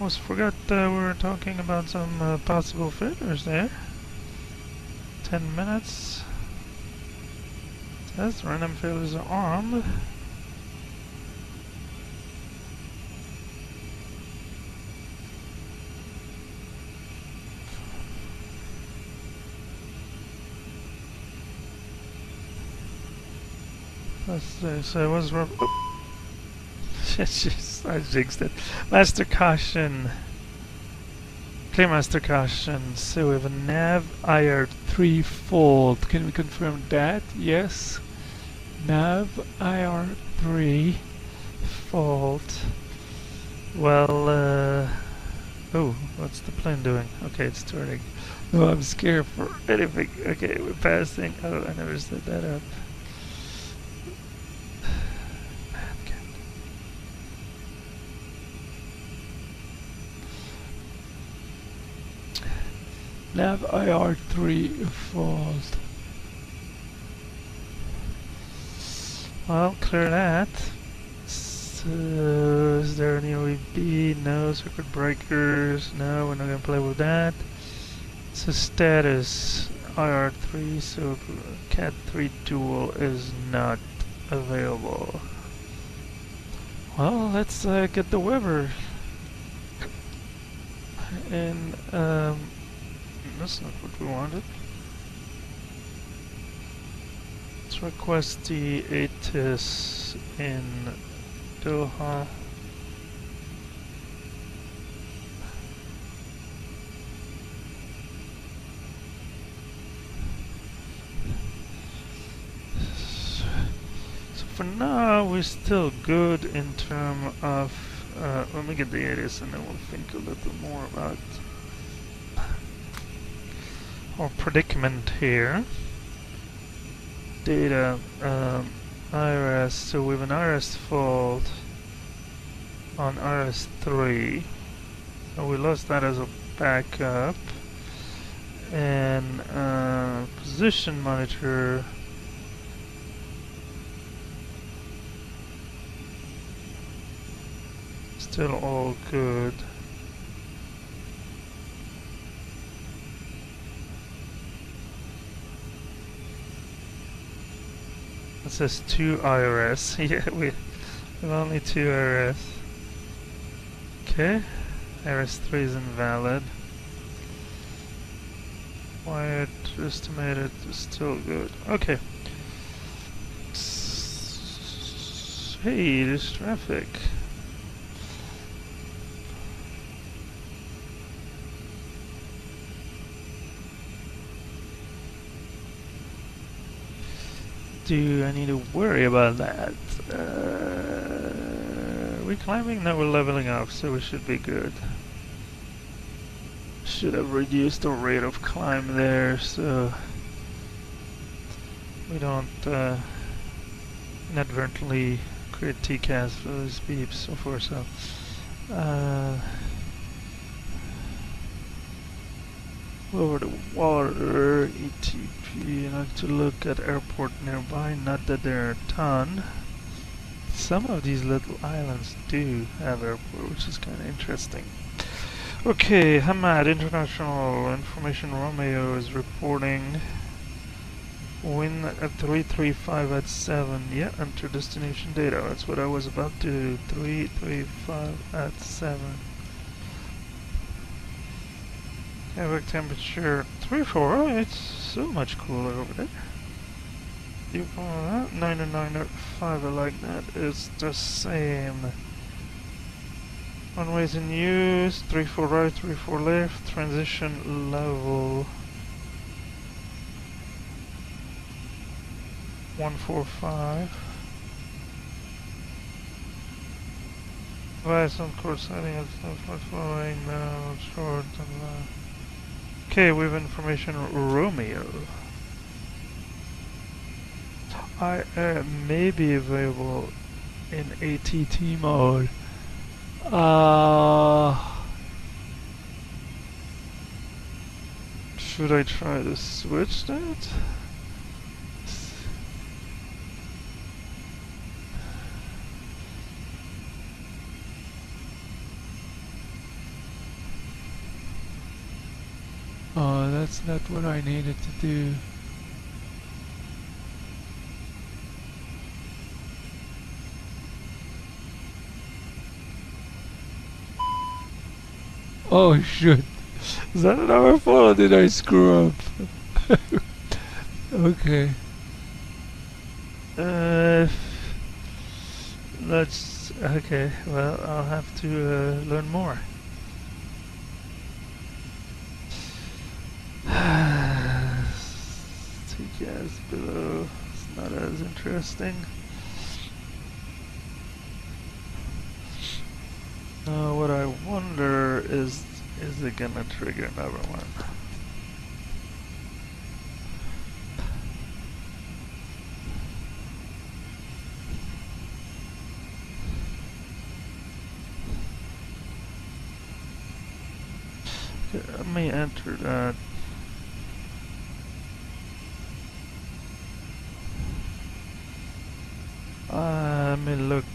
S1: Almost forgot we were talking about some possible failures there. 10 minutes. Says random failures are armed. So was I jinxed it. Master caution. Okay, master caution. So we have a nav IR 3 fault. Can we confirm that? Yes. Nav IR 3 fault. Well, oh, what's the plane doing? Okay, it's turning. Oh, I'm scared for anything. Okay, we're passing. Oh, I never set that up. Nav IR3 fault. Well, clear that. So, is there any OEB? No. Circuit breakers? No, we're not gonna play with that. So status IR3, so Cat 3 dual is not available. Well, let's get the Weber. And That's not what we wanted. Let's request the ATIS in Doha. So for now, we're still good in terms of. Let me get the ATIS and then we'll think a little more about our predicament here. Data, IRS, so we have an IRS fault on IRS-3. So we lost that as a backup. And position monitor. Still all good. It says 2 IRS. Yeah, we have only 2 IRS. Okay. IRS-3 is invalid. Wired estimated is still good. Okay. Hey, there's traffic. Do I need to worry about that? We're climbing? No, we're leveling up, so we should be good. Should have reduced the rate of climb there, so we don't inadvertently create TCAS for those beeps so forth. So over the water, ETP, I like to look at airport nearby, not that there are a ton. Some of these little islands do have airport, which is kind of interesting. Okay, Hamad International Information Romeo is reporting wind at 335 at 7. Yeah, enter destination data. That's what I was about to do. 335 at 7. Average temperature 34. Oh, it's so much cooler over there. You call that 995. I like that. It's the same. Runways in use. 34 right, 34 left. Transition level 145. Device on course setting. It's not following now. Short and okay, we have information Romeo. I may be available in ATT mode. Should I try to switch that? Oh, that's not what I needed to do. Oh shit. Is that an our fault or did I screw up? Okay. Okay, well, I'll have to learn more. TKS below, it's not as interesting. What I wonder is it gonna trigger another one? Okay, let me enter that. Let me look,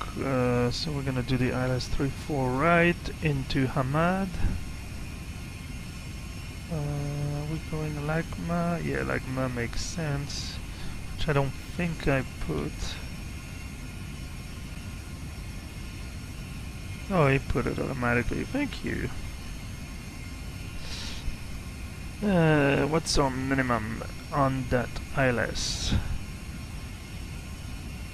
S1: so we're gonna do the ILS 34 right into Hamad. We're going Lagma. Yeah, Lagma makes sense, which I don't think I put. Oh, he put it automatically. Thank you. What's our minimum on that ILS?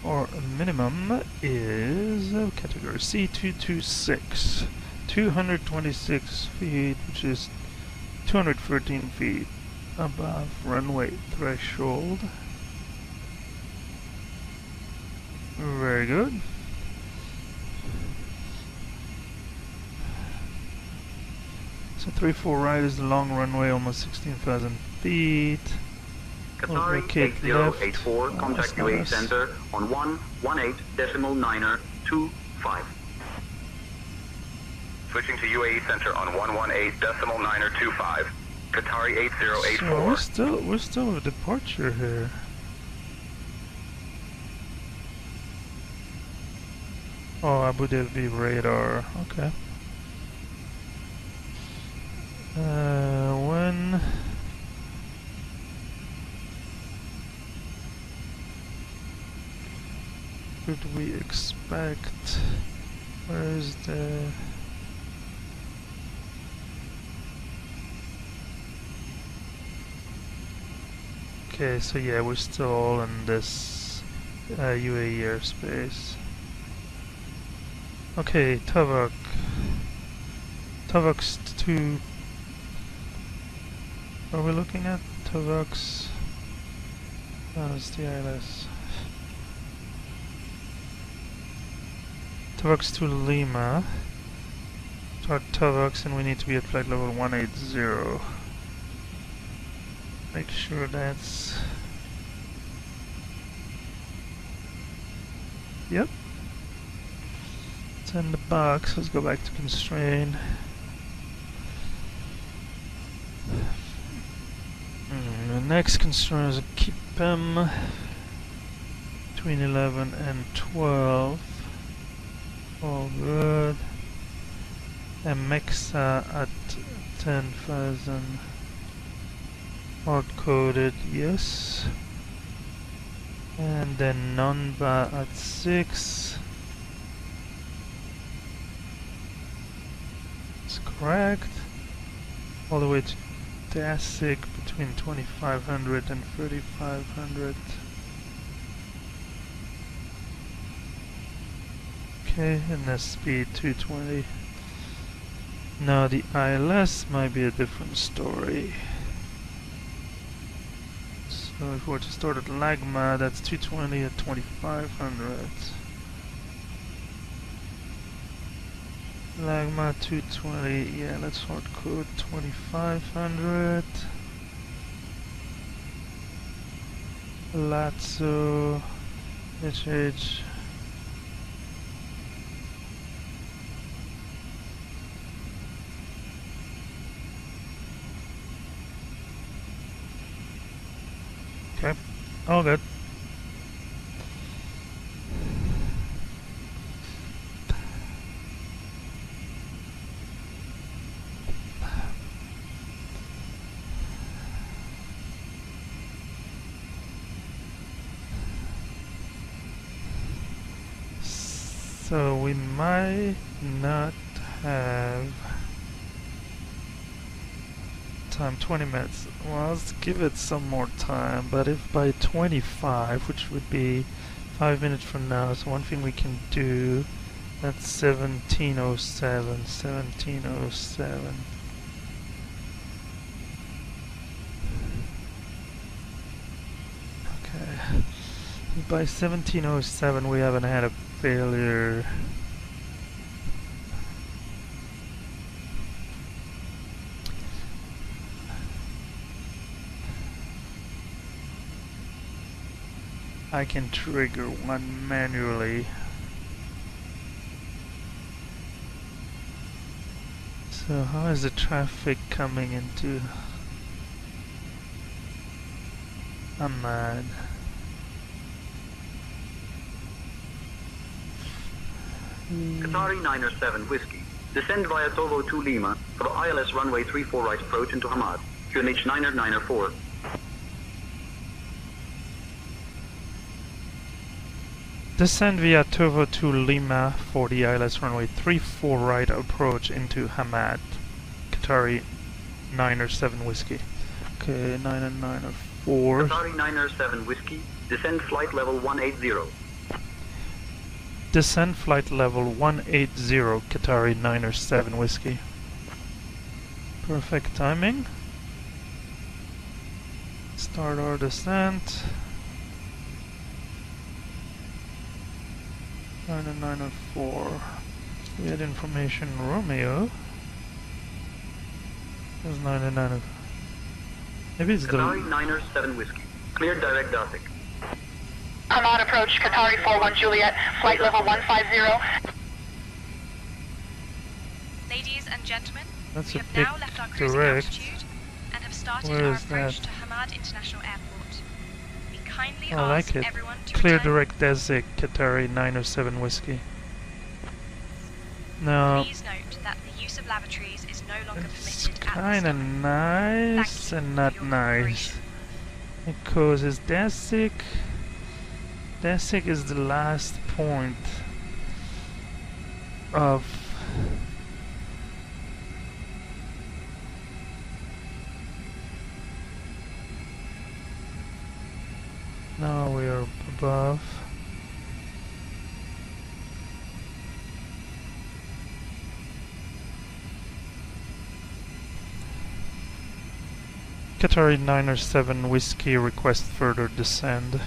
S1: Our minimum is category C226, 226 feet, which is 213 feet above runway threshold. Very good. So 34 right is the long runway, almost 16,000 feet.
S4: Qatari 8084, contact UAE center on 118.925.
S10: Switching to UAE center on 118.925. Qatari 8084.
S1: So we're still a departure here. Oh, Abu Dhabi radar. Okay. When could we expect? Where is the? Okay, so yeah, we're still in this UAE airspace. Okay, Tavuk. Tavuk's 2. Are we looking at Tavuk's? Oh, it's the ILS. Tavuk's to Lima. Start Tavuk's, and we need to be at flight level 180. Make sure that's... Yep. It's in the box. Let's go back to constrain. The next constraint is keep them between 11 and 12. All good. And Mexa at 10,000. Hard coded, yes. And then Nonba at 6. That's correct. All the way to Dasik between 2500 and 3500. Okay, and the speed 220. Now the ILS might be a different story. So if we were to start at Lagma, that's 220 at 2500. Lagma 220, yeah, let's hard code 2500. Lazzo, HH. Okay, all good. So we might not have time, 20 minutes. Well, let's give it some more time, but if by 25, which would be 5 minutes from now, so one thing we can do, that's 1707. Okay. By 1707 we haven't had a failure. I can trigger one manually. So how is the traffic coming into Ahmad?
S4: Qatari 907 Whiskey. Descend via Tovo 2 Lima for the ILS runway 34 right approach into Hamad. QNH 904.
S1: Descend via Tovo 2 Lima for the ILS runway 34 right approach into Hamad. Qatari 907 Whiskey. Okay, 994.
S4: Qatari 907 Whiskey, descend flight level 180.
S1: Descend flight level 180, Qatari 907 Whiskey. Perfect timing. Start our descent. 904. We had information Romeo. There's 99. Maybe it's
S4: Qatari
S1: the
S4: 907 Whiskey, cleared direct Darthic.
S9: Hamad approach, Qatari 41 Juliet, flight level 150.
S3: Ladies and gentlemen,
S1: That's
S3: we
S1: a
S3: have
S1: bit
S3: now left our cruising
S1: direct.
S3: altitude and have started
S1: Where
S3: our
S1: is
S3: approach
S1: that?
S3: to Hamad International Airport. We kindly
S1: I
S3: ask
S1: like it.
S3: everyone to
S1: Clear
S3: return.
S1: direct Desik, Qatari 907 Whiskey. Now,
S3: Please note that the use of lavatories is no longer
S1: it's
S3: permitted at this
S1: kinda
S3: time.
S1: nice
S3: Thank you
S1: and
S3: for
S1: not
S3: your
S1: nice.
S3: cooperation.
S1: Because it's Desik. Desik is the last point of now we are above. Qatari 907 Whiskey request further descend.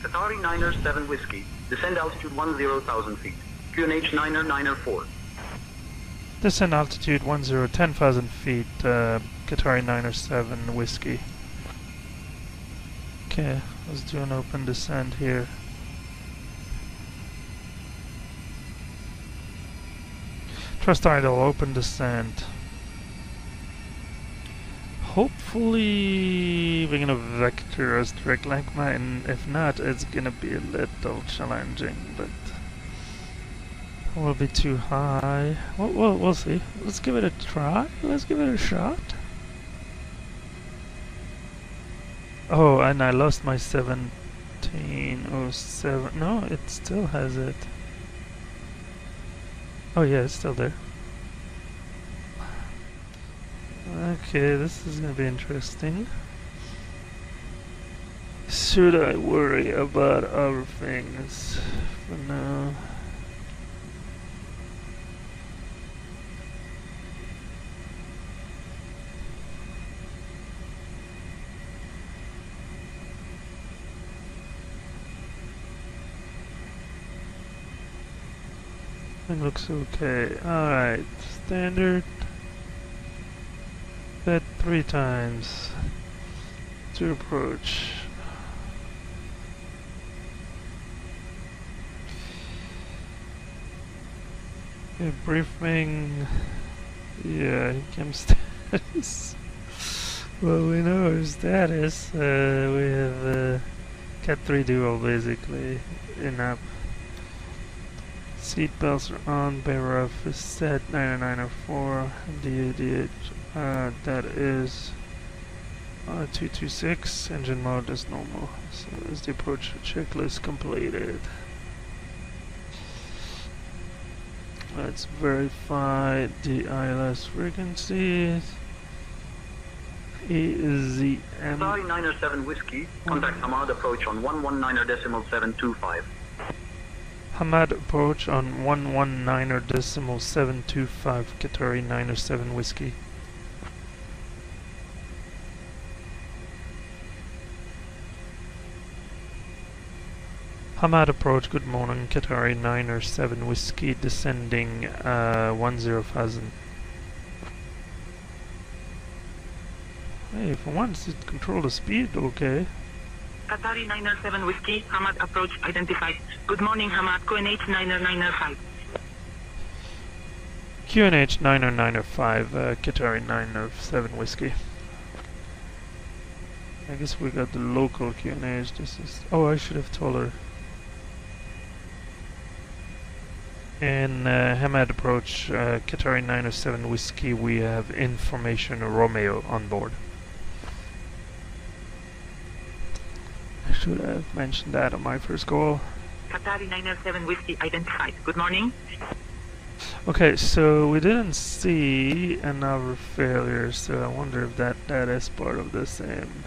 S4: Qatari 907 Whiskey, descend altitude 10,000 feet. QNH 904.
S1: Descend altitude 10,000 feet, Qatari 907 Whiskey. Okay, let's do an open descent here. Trust idle, open descent. Hopefully we're gonna vector as direct Lagma, and if not, it's gonna be a little challenging, but it will be too high. We'll see. Let's give it a try. Let's give it a shot. Oh, and I lost my 1707. No, it still has it. Oh yeah, it's still there. Okay, this is gonna be interesting. Should I worry about other things for now? It looks okay. Alright, standard. Bet 3 times to approach. Okay, briefing. Yeah, he came status. Well, we know his status. We have Cat 3 dual basically in app. Seat belts are on, BRF is set, 9904, DADH, that is 226, engine mode is normal, so is the approach checklist completed. Let's verify the ILS frequencies. EZM.
S4: Qatari 907 Whiskey, contact Hamad approach on 119.725.
S1: Hamad approach on 119.725, Qatari 907 Whiskey. Hamad approach, good morning, Qatari 907 Whiskey, descending 10,000. Hey, for once it controlled the speed, okay.
S11: Qatari 907 Whiskey, Hamad approach identified. Good morning, Hamad, QNH 905.
S1: QNH 905, Qatari 907 Whiskey. I guess we got the local QNH, this is... Oh, I should have told her. In Hamad approach, Qatari 907 Whiskey, we have information Romeo on board. I should have mentioned that on my first call.
S11: Qatari 907 Whiskey identified. Good morning.
S1: Okay, so we didn't see another failure, so I wonder if that is part of the same.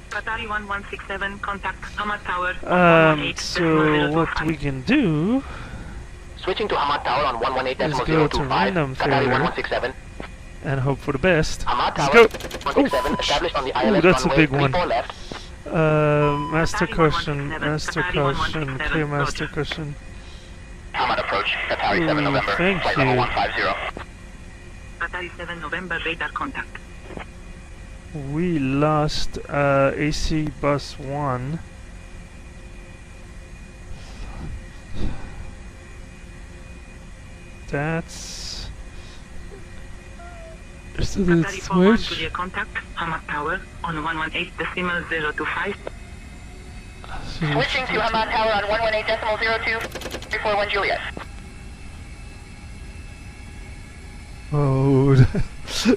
S11: Qatari 1167, contact Hamad Tower.
S1: So what we can do,
S9: Switching to Hamad Tower on
S1: is go to
S9: 118.025,
S1: random
S9: Qatari
S1: failure
S9: 1167.
S1: and hope for the best.
S9: Hamad
S1: Let's
S9: Tower
S1: go.
S9: 167, established on the ILS
S1: That's a
S9: runway
S1: big one.
S9: 34 left.
S1: Master caution, clear master caution.
S9: Hamad approach, Qatari 7 November,
S1: thank
S9: flight
S1: you.
S9: level 150.
S11: Qatari 7 November, radar contact.
S1: We lost AC bus 1. That's... So did it
S11: Qatari 41
S1: switch?
S11: Julia contact Hamad Tower on 118.025.
S9: Switching to Hamad Tower on 118.02, 341 Juliet.
S1: Oh,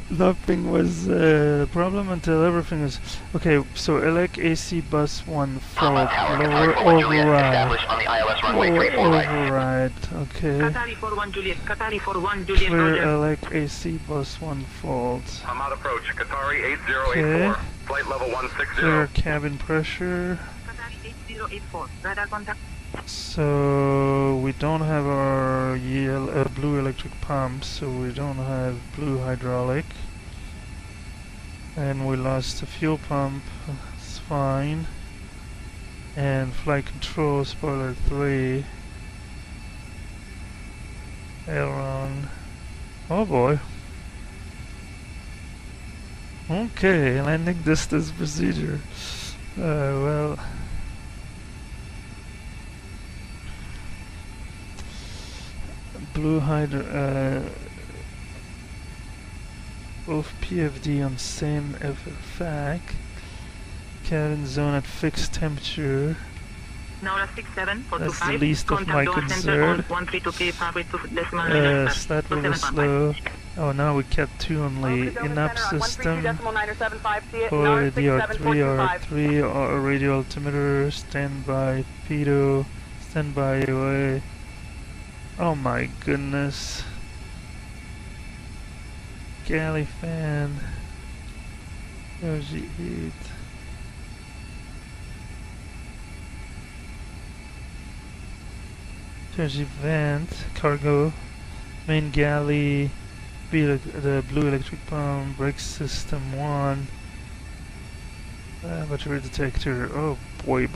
S1: nothing was a problem until everything is... Okay, so elect AC bus 1 fault, lower override.
S9: Established on the ILS runway 34 right.
S1: Override, okay.
S11: Qatari 41 Juliet, Qatari 41 Juliet,
S1: Clear
S11: order.
S1: elect AC bus 1 fault.
S10: Hamad approach, Qatari 8084,
S1: Okay.
S10: flight level 160.
S1: Clear cabin pressure.
S11: Qatari 8084, radar contact.
S1: So we don't have our blue electric pump, so we don't have blue hydraulic. And we lost the fuel pump, it's fine. And flight control, spoiler 3. Aileron. Oh boy. Okay, landing distance procedure. Well... Blue both PFD on same FFAC. Cabin zone at fixed temperature.
S11: Nora 67,
S1: That's the least of my concern. That was slow. Oh, now we kept 2 only. In-app system. For DR3, R3, radio altimeter, standby, pedo, standby away. Oh my goodness. Galley fan. Energy heat. Energy vent. Cargo. Main galley. The blue electric pump. Brake system 1. Battery detector. Oh boy.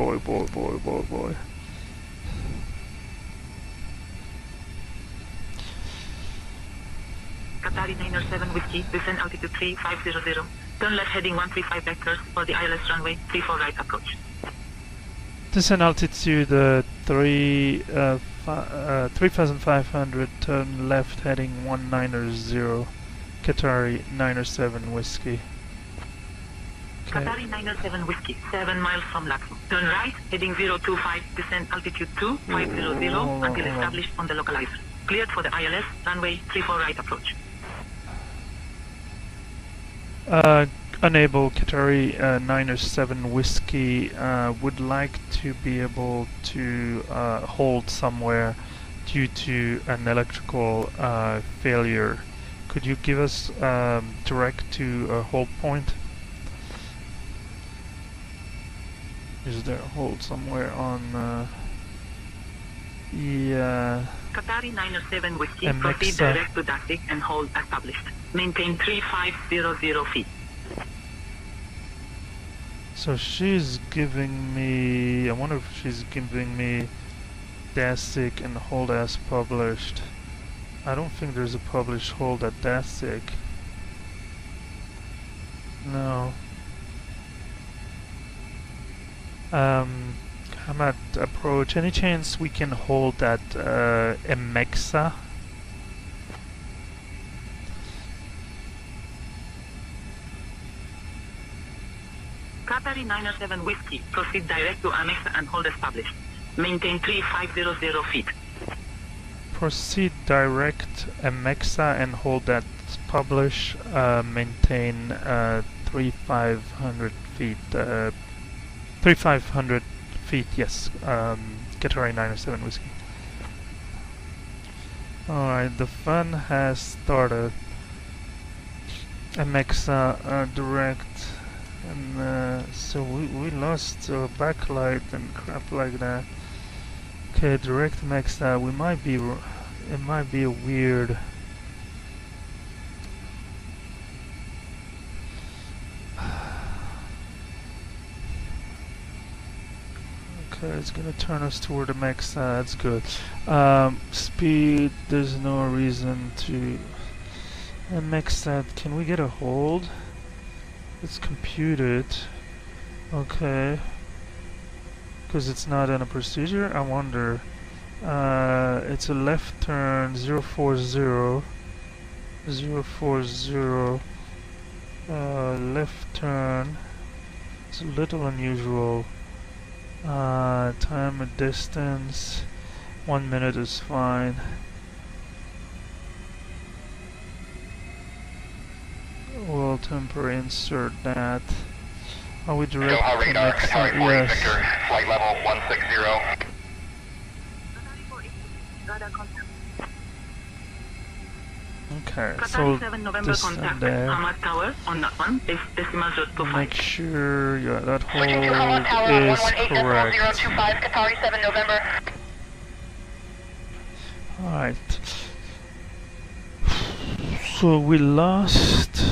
S11: Qatari 907 Whiskey, descend altitude 3500. Turn left heading 135 vectors for the ILS runway 34 right approach.
S1: Descend altitude 3500, turn left heading 190, Qatari 907 Whiskey. Okay.
S11: Qatari 907 Whiskey, 7 miles from Laxo. Turn right, heading 025, descend altitude 2500 until established on the localizer. Cleared for the ILS, runway 34 right approach.
S1: Unable, Qatari 907 Whiskey would like to be able to hold somewhere due to an electrical failure. Could you give us direct to a hold point? Is there a hold somewhere on
S11: Qatari 907 Whiskey, proceed direct to Dasik and hold established. Maintain 3500 feet.
S1: So she's giving me, I wonder if she's giving me Dasik and hold as published. I don't think there's a published hold at Dasik. No. I'm at approach. Any chance we can hold at Emexa?
S11: Qatari 907 Whiskey, proceed direct to Amexa and hold established. Maintain 3500 feet.
S1: Proceed direct Emexa and hold that publish, maintain 3500 feet. 3500 feet, yes. Qatari 907 Whiskey. Alright, the fun has started. MX direct, and so we lost backlight and crap like that. Okay, direct MX, we might be, it might be a weird. Okay, it's gonna turn us toward the max, that's good. Speed, there's no reason to... And max that, can we get a hold? Let's compute it. Okay. Because it's not in a procedure, I wonder. It's a left turn, 040. 040. Left turn. It's a little unusual. Time and distance, 1 minute is fine. We'll temporarily insert that. Are we direct to next? Yes.
S10: Victor, flight level 160.
S1: Okay, so this and there.
S11: Tower on that one is decimal 025.
S1: Make sure, yeah, that hold
S9: Tower,
S1: is correct.
S9: 025, Qatari 7 November.
S1: Alright. So we lost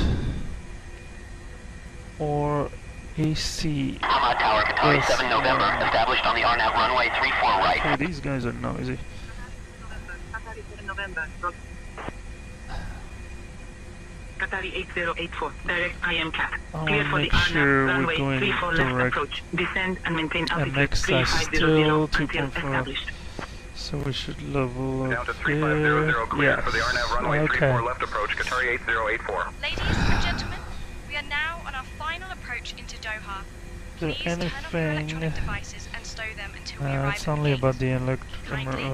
S1: our AC.
S9: Hamad Tower, Qatari 7 November, established on the RNAV runway 34 right.
S1: Okay, these guys are noisy.
S11: Qatari 7 November. Qatari 8084, direct IM cat. Clear for the RNAV runway 34 left approach. Descend and maintain altitude 3500 until established.
S1: So we should level
S10: Down
S1: up
S10: to 3500, clear
S1: yes.
S10: for the RNAV runway 34 left approach, Qatari 8084.
S3: Ladies and gentlemen, we are now on our final approach into Doha.
S1: Is
S3: Please
S1: there
S3: turn off your
S1: anything?
S3: electronic devices and stow them until we arrive
S1: It's
S3: at
S1: only
S3: the
S1: about
S3: gate.
S1: the
S3: Kindly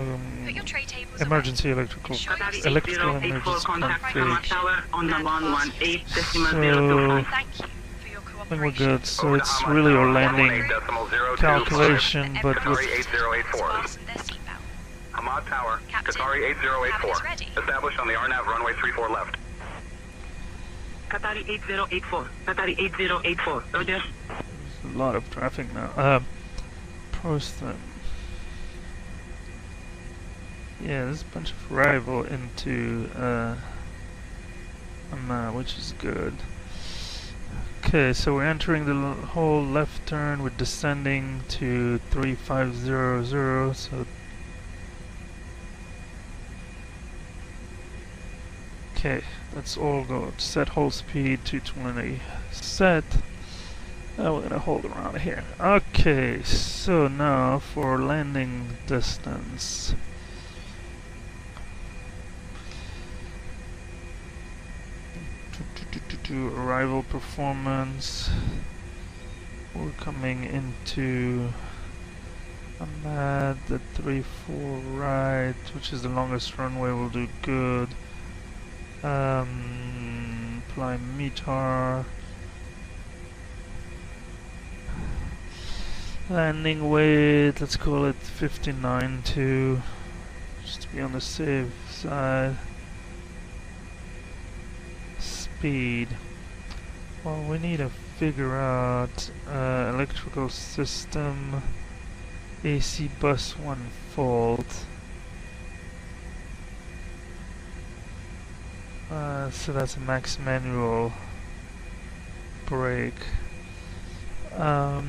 S3: put your tray tables
S1: emergency
S3: away.
S1: electrical
S3: Qatari
S11: electrical
S1: emergency
S11: contact Hamad
S1: config.
S11: Tower on the 118 decimal
S1: So
S11: 025.
S3: Thank you for your
S1: I think
S3: cooperation.
S1: we're good. So it's really our landing calculation, but with
S10: Qatari 8084.
S3: Fasten their seatbelt.
S10: Hamad Tower,
S3: Captain,
S10: Qatari 8084.
S3: cabin is ready.
S10: Established on the RNAV runway 34 left.
S11: Qatari 8084. Qatari 8084. Roger.
S1: there's a lot of traffic now. ProSim. Yeah, there's a bunch of arrival into which is good. Okay, so we're entering the whole left turn. We're descending to 3500. So okay, that's all good. Set hold speed 220. Set. We're gonna hold around here. Okay, so now for landing distance. Arrival performance. We're coming into Ahmad, the 34 right, which is the longest runway. Will do good. Apply METAR. Landing weight, let's call it 59.2, just to be on the safe side. Speed. Well, we need to figure out electrical system, AC bus 1 fault. So that's a max manual brake. Let's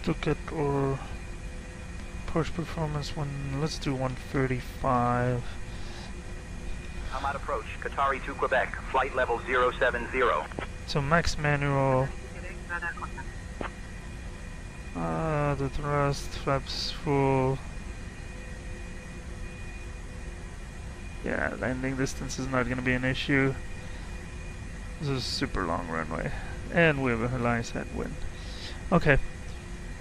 S1: look at our push performance one. Let's do 135.
S10: Hamad approach, Qatari to Quebec, flight level 070.
S1: So max manual. The thrust, flaps full. Yeah, landing distance is not going to be an issue. This is a super long runway. And we have a nice headwind. Okay.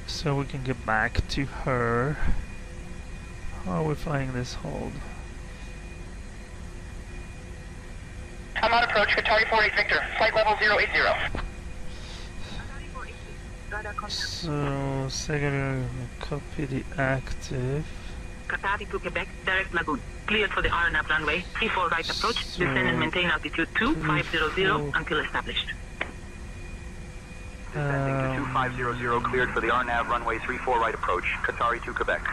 S1: So we can get back to her. How are we flying this hold?
S9: Hamad approach, Qatari 48 Victor, flight level 080.
S1: So, second, copy the active.
S11: Qatari to Quebec, direct lagoon. Cleared for the RNAV runway 34 right approach. Descend and maintain altitude 2500 until established.
S10: Descending to 2500, cleared for the RNAV runway 34 right approach. Qatari to Quebec.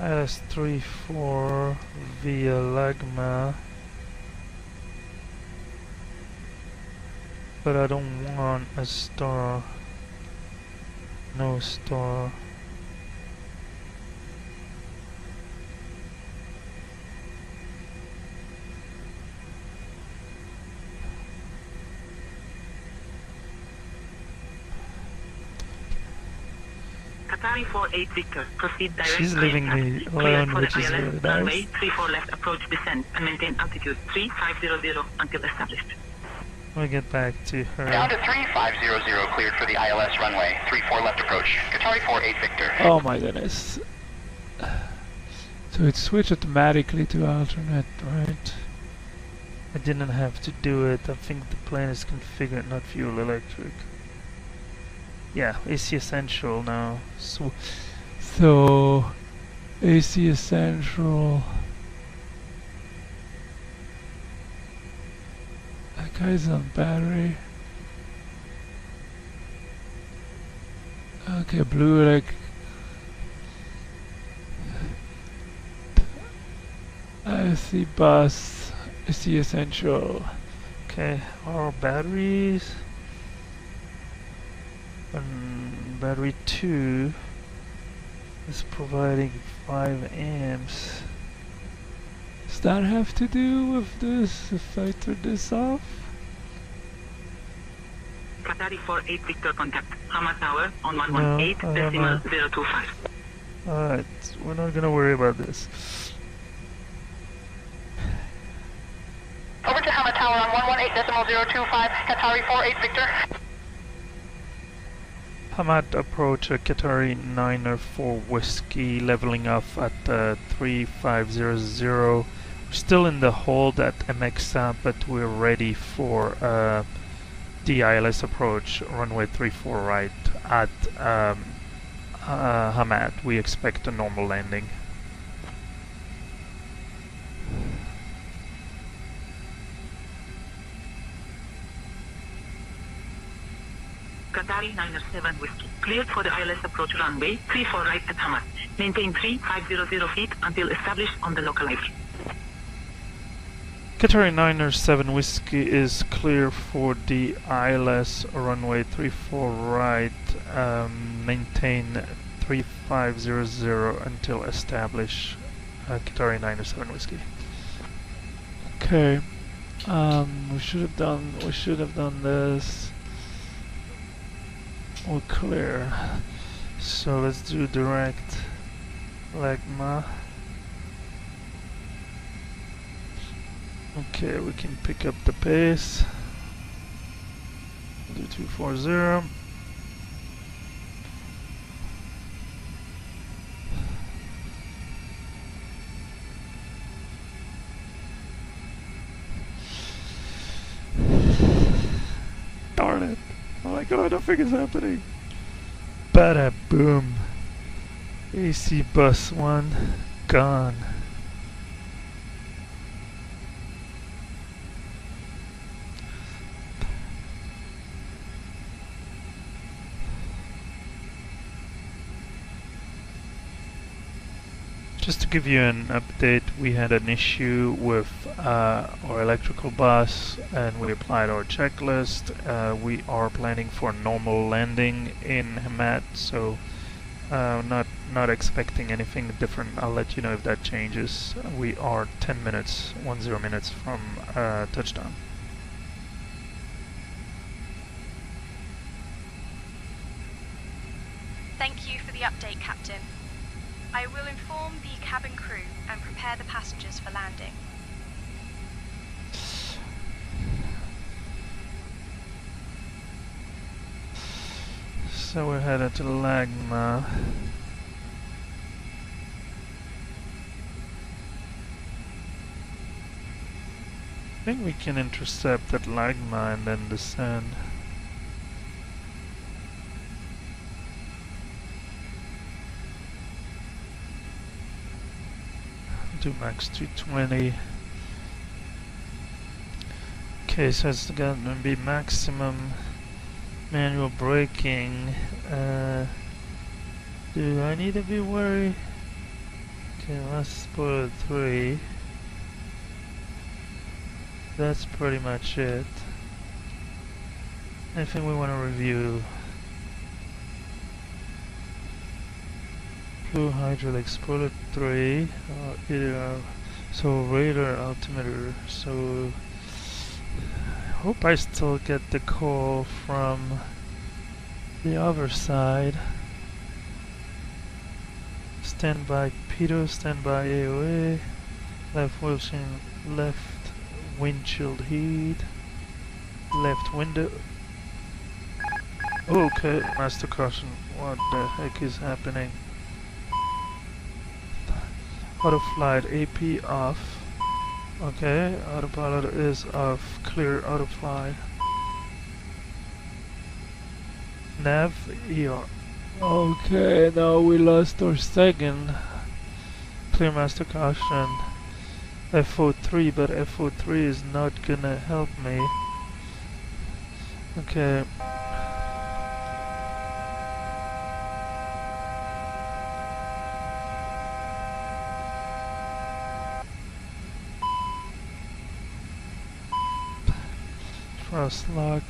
S1: ILS-34 via Lagma. But I don't want a star. No star.
S11: Qatari 48 Victor, proceed direct.
S1: She's leaving me alone, which is really nice.
S11: Runway 34 left approach, descend and maintain altitude 3500 until established.
S1: We'll get back to her.
S9: Down to 3500, cleared for the ILS runway 34 left approach. Qatari 48 Victor.
S1: Oh my goodness. So it switched automatically to alternate, right? I didn't have to do it. I think the plane is configured not fuel electric. Yeah, AC Essential now. So AC Essential. That guy's on battery. Okay, blue electric. AC bus. AC Essential. Okay, our batteries. Battery 2 is providing 5 amps. Does that have to do with this if I turn this off?
S11: Qatari 48 Victor contact. Hamad Tower on 118.025.
S1: Alright, we're not gonna worry about this.
S9: Over to Hamad Tower on 118.025, Qatari 48 Victor.
S1: Hamad approach Qatari 904 Whiskey, leveling off at 3500. We're still in the hold at MXA, but we're ready for the ILS approach, runway 34 right at Hamad. We expect a normal landing.
S11: Qatari 907 Whiskey, cleared for the ILS approach runway 34 right at Hamad. Maintain 3500 feet until established on the localizer.
S1: Qatari 907 Whiskey is clear for the ILS runway 34 right. Maintain 3500 until established. Qatari 907 Whiskey. Okay. We should have done this. We're clear. So let's do direct Lagma. Okay, we can pick up the pace. Do 240. Darn it. Oh my god, nothing is happening. Bada boom. AC bus 1 gone. Just to give you an update, we had an issue with our electrical bus and we applied our checklist. We are planning for a normal landing in Hamad, so not expecting anything different. I'll let you know if that changes. We are 10 minutes from touchdown.
S3: Thank you for the update, Captain. I will inform the cabin crew and prepare the passengers for landing.
S1: So we're headed to Lagma. I think we can intercept at Lagma and then descend. do max 220. Okay, so it's gonna be maximum manual braking. Do I need to be worried? Okay, let's put 3. That's pretty much it. Anything we want to review? Blue hydraulics, put 3. So radar altimeter. So hope I still get the call from the other side. Standby pitot, standby AOA, left windshield heat, left window. Okay, master caution. What the heck is happening? Auto flight AP off. Okay, autopilot is off. Clear auto flight. Nav ER. Okay, now we lost our second. Clear master caution. FO3, but FO3 is not gonna help me. Okay. Thrust lock.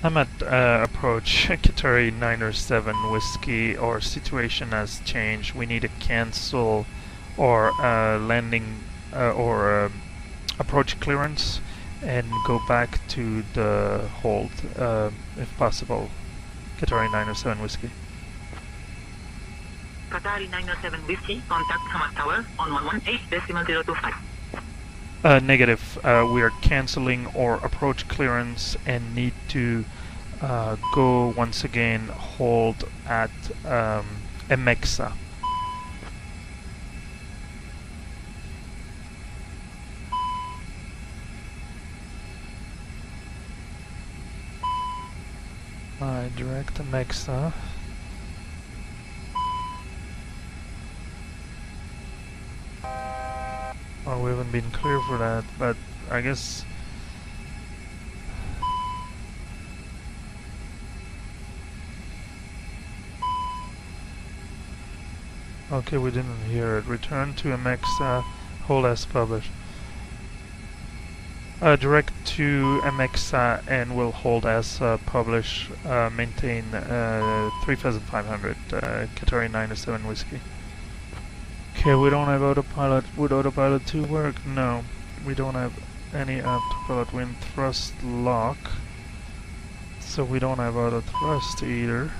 S1: I'm at approach Qatari 907 Whiskey. Our situation has changed. We need to cancel our landing or approach clearance and go back to the hold if possible. Qatari 907 Whiskey.
S11: Qatari 907 Whiskey, contact Hamad Tower on 118.025.
S1: Negative. We are canceling our approach clearance and need to go once again hold at Emexa. Direct Emexa. Oh, we haven't been clear for that, but I guess... Okay, we didn't hear it. Return to Emexa, hold as published. Direct to Emexa and we'll hold as published, maintain 3500, Qatari 907 Whiskey. Okay, we don't have autopilot. Would autopilot 2 work? No. We don't have any autopilot wind thrust lock. So we don't have auto thrust either.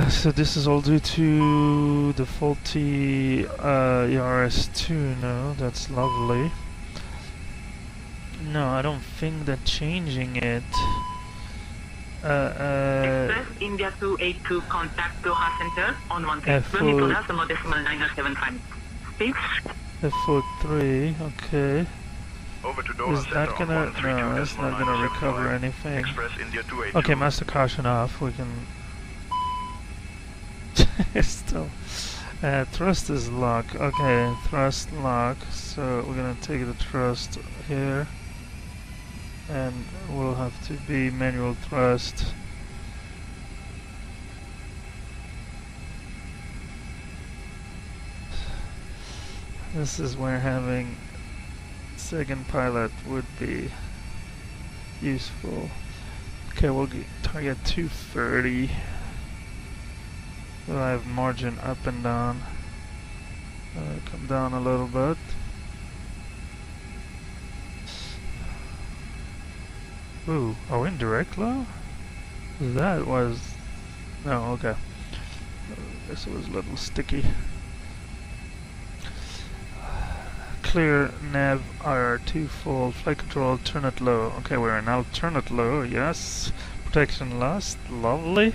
S1: So this is all due to the faulty ERS2. No, that's lovely. No, I don't think that changing it.
S11: Express India 282 contact Doha Center on 1.0 Speech.
S1: FO3, okay.
S10: Over to Doha
S1: Is that gonna... No, that's not gonna recover anything.
S10: Express India 282.
S1: Okay, master caution off, we can... Still... thrust is lock, okay, thrust lock, so we're gonna take the thrust here. And will have to be manual thrust. This is where having second pilot would be useful. Okay, we'll get target 230. So I have margin up and down. Come down a little bit. Ooh, are we in direct low? That was... No, okay. I guess it was a little sticky. Clear nav IR2 full, flight control alternate low. Okay, we're in alternate low, yes. Protection lost, lovely.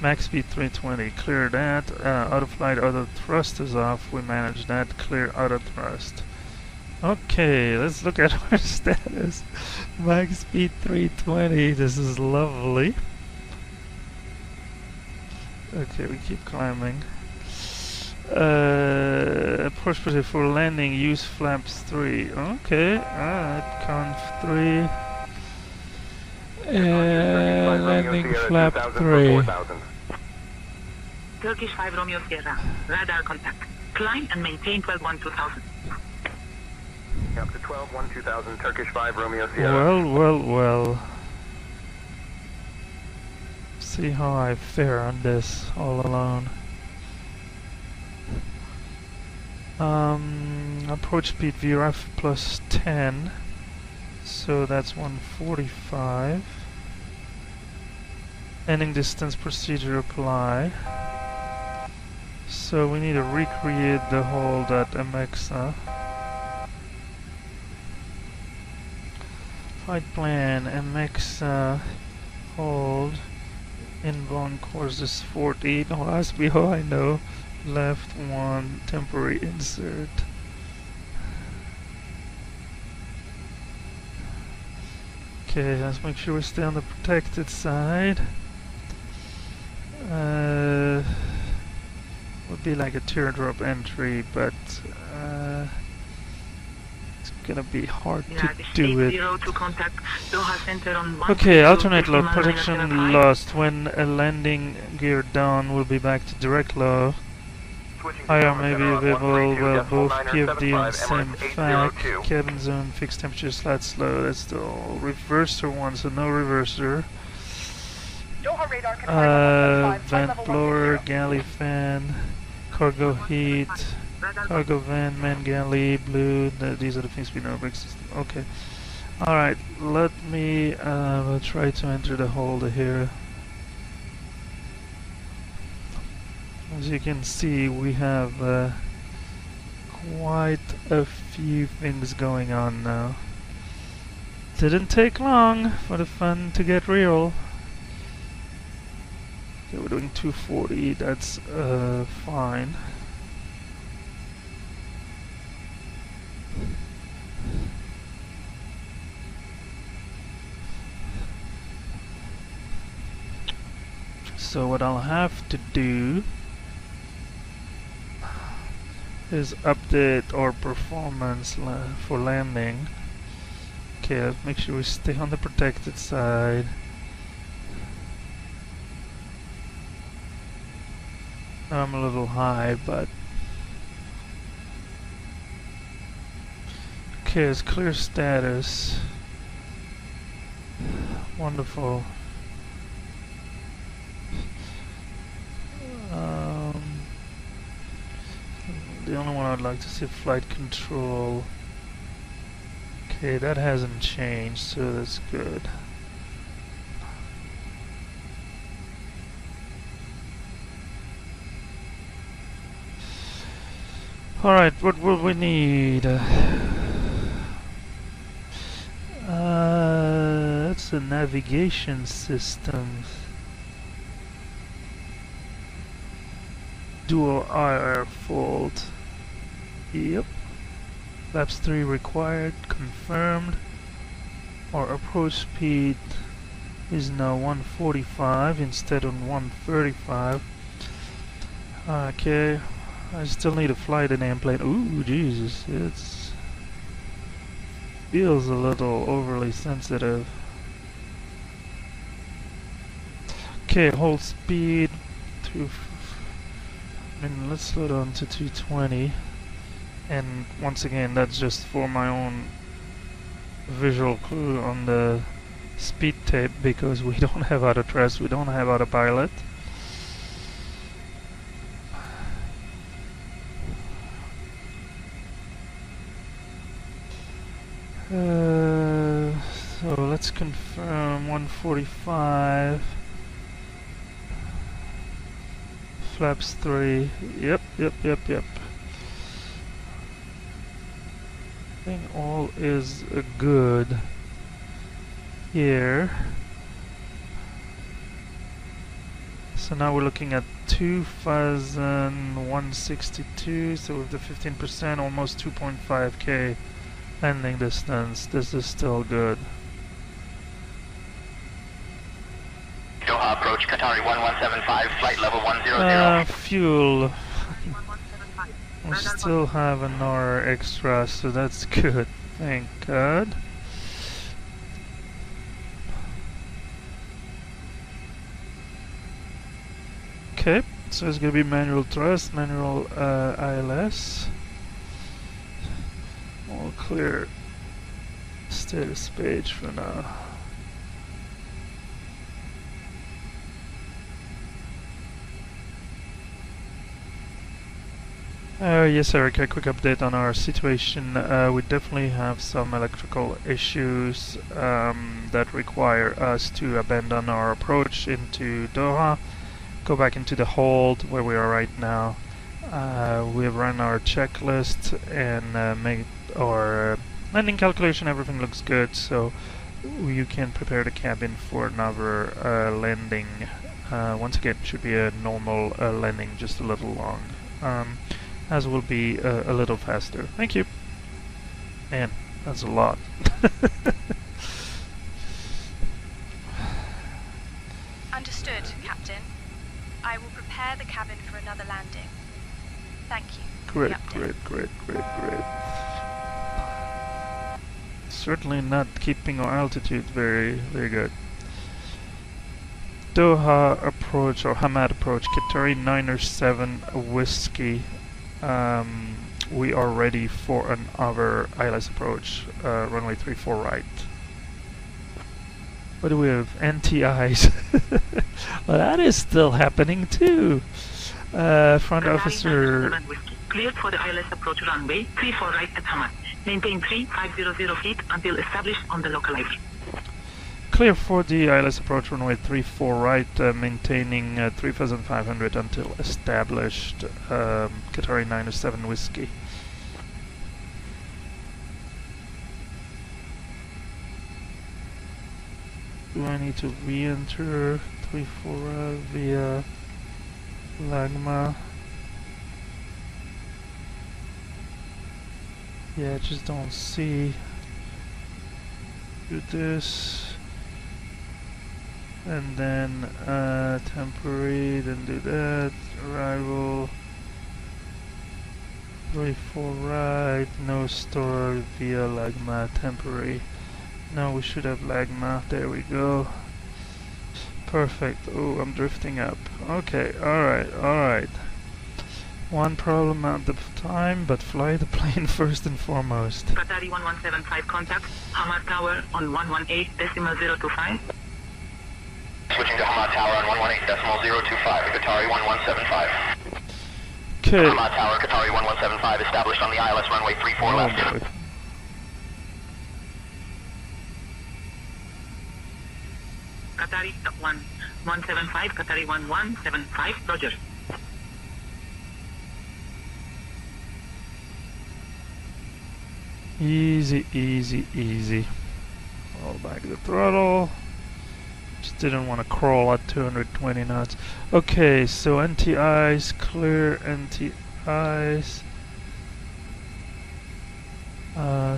S1: Max speed 320, clear that. Auto flight, auto thrust is off, we managed that. Clear auto thrust. Okay, let's look at our status. Max speed 320. This is lovely. Okay, we keep climbing. Approach position for landing. Use flaps 3. Okay, conf 3. Landing flap 3.
S11: Turkish 5 Romeo Sierra. Radar contact. Climb and maintain 12-1-2000.
S10: Up to 12-1-2000, Turkish 5 Romeo Sierra.
S1: Well. See how I fare on this all alone. Approach speed VRF plus 10. So that's 145. Ending distance procedure apply. So we need to recreate the hold at MX. Flight plan MX hold. Inbound course is 14. Oh, ask me how I know. Left 1 temporary insert. Okay, let's make sure we stay on the protected side. Would be like a teardrop entry, but it's gonna be hard to do it. Okay, alternate load protection lost. When a landing gear down, we'll be back to direct low. IR may be available, well, both PFD and same FAC. Cabin zone, fixed temperature, slight slow. That's the reverser one, so no reverser. Vent blower, galley fan, cargo heat, cargo van, man galley, blue. These are the things we know. Brake system. Okay. Alright, let me try to enter the holder here. As you can see, we have quite a few things going on now. Didn't take long for the fun to get real. Okay, we're doing 240, that's fine. So what I'll have to do is update our performance for landing. Okay, make sure we stay on the protected side. I'm a little high, but okay, it's clear status. Wonderful. The only one I'd like to see flight control. Okay, that hasn't changed, so that's good. Alright, what will we need? That's a navigation system. Dual IR fault. Yep. Flaps 3 required, confirmed. Our approach speed is now 145 instead of 135. Okay, I still need to fly the nameplate. Ooh, Jesus, it's feels a little overly sensitive. Okay, hold speed to. Let's slow down to 220. And once again, that's just for my own visual clue on the speed tape, because we don't have autothrust, we don't have autopilot. So let's confirm 145. Flaps 3. Yep. I think all is good here. So now we're looking at 2,162, so with the 15%, almost 2.5k landing distance. This is still good.
S10: Doha approach, Qatari 1175, flight level 100.
S1: Fuel. We still have an hour extra, so that's good. Thank God. Okay, so it's gonna be manual thrust, manual ILS. All clear. Status page for now. Yes, Eric, a quick update on our situation. We definitely have some electrical issues that require us to abandon our approach into Doha, go back into the hold where we are right now. We've run our checklist and made our landing calculation. Everything looks good, so you can prepare the cabin for another landing. Once again, it should be a normal landing, just a little long. As will be a little faster. Thank you. Man, that's a lot.
S3: Understood, Captain. I will prepare the cabin for another landing. Thank you.
S1: Great,
S3: Captain.
S1: great. Certainly not keeping our altitude very good. Doha approach, or Hamad approach, Qatari 907 Whiskey. We are ready for another ILS approach, runway 34 right. What do we have? NTIs. Well, that is still happening too. Front officer.
S11: Cleared for the ILS approach runway 34 right at Hamad. Maintain 3500 feet until established on the localizer.
S1: Clear for the ILS approach runway 34 right, maintaining 3500 until established. Qatari 907 Whiskey. Do I need to re-enter 34 via Lagma? Yeah, I just don't see. Do this. And then temporary, then do that, arrival, 34 right, no store via Lagma, temporary. No, we should have Lagma, there we go. Perfect. Oh, I'm drifting up. Okay, alright. One problem at the time, but fly the plane first and foremost.
S11: Qatari 1175 contact, Hamad Tower on 118.025.
S10: Switching to Hamad Tower on 118.025, Qatari 1175.
S1: Okay.
S10: Hamad Tower, Qatari 1175, established on the ILS runway 34 left.
S1: Boy.
S11: Qatari 1175, Qatari 1175, Roger.
S1: Easy. Roll back the throttle. Just didn't want to crawl at 220 knots. Okay, so NTIs, clear NTIs.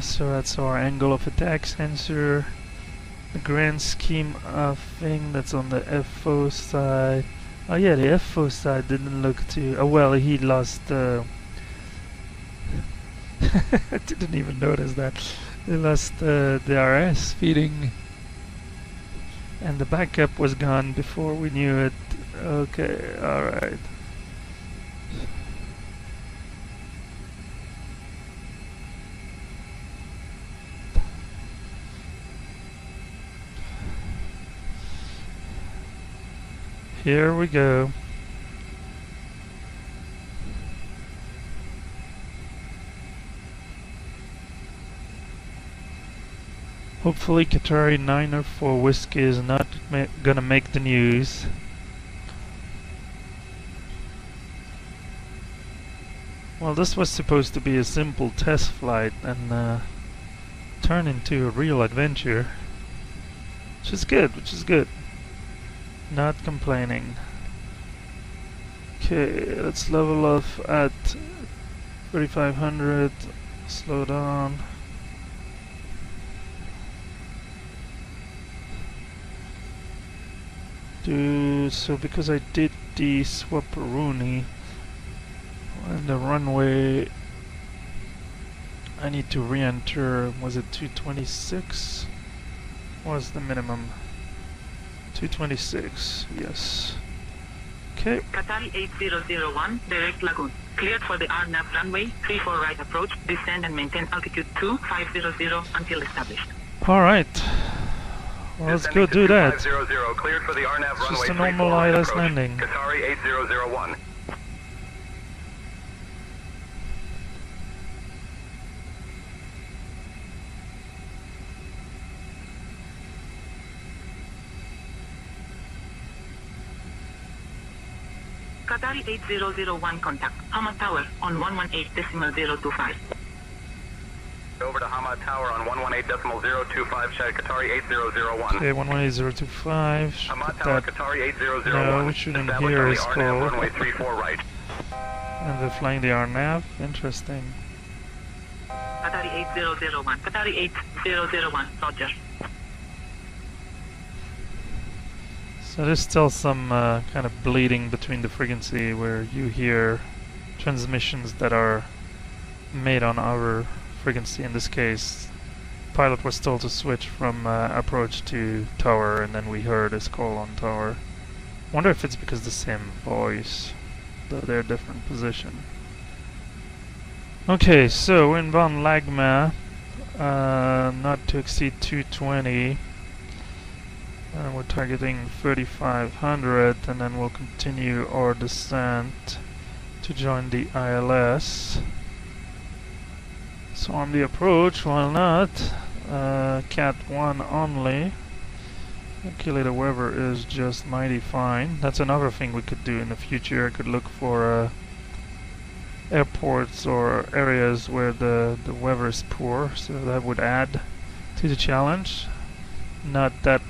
S1: So that's our angle of attack sensor. The grand scheme of thing that's on the FO side. Oh yeah, the FO side didn't look too... Oh well, he lost... I didn't even notice that. He lost the RS feeding. And the backup was gone before we knew it. Okay, alright. Here we go. Hopefully Qatari 904 Whiskey is not gonna make the news. Well, this was supposed to be a simple test flight and turn into a real adventure. Which is good. Not complaining. Okay, let's level off at 3500. Slow down. So because I did the swapperoonie on the runway, I need to re-enter, was it 226? Was the minimum? 226, yes. Okay.
S11: Qatari 8001, direct Lagoon. Cleared for the RNAV runway, 34 right approach, descend and maintain altitude 2500 until established.
S1: Alright. Well, let's go do that.
S10: 500, cleared for the RNAV runway,
S1: Just a normal ILS landing.
S10: Qatari 8001.
S11: Qatari 8001 contact, Hamad Tower on 118.025.
S10: Over to Hamad Tower on 118.025, check Qatari 8001.
S1: Okay, 118025.
S10: Hamad Tower, Qatari 8001.
S1: No, we shouldn't hear is called.
S10: Runway 34 right.
S1: And they're flying the RNAV. Interesting.
S11: Qatari 8001, Qatari 8001, Roger.
S1: So there's still some kind of bleeding between the frequency where you hear transmissions that are made on our frequency. In this case, pilot was told to switch from approach to tower, and then we heard his call on tower. Wonder if it's because the same voice, though they're different position. Okay, so inbound Lagma, not to exceed 220. We're targeting 3500, and then we'll continue our descent to join the ILS. So on the approach, why not? Cat 1 only. Calculator weather is just mighty fine. That's another thing we could do in the future. I could look for airports or areas where the weather is poor, so that would add to the challenge. Not that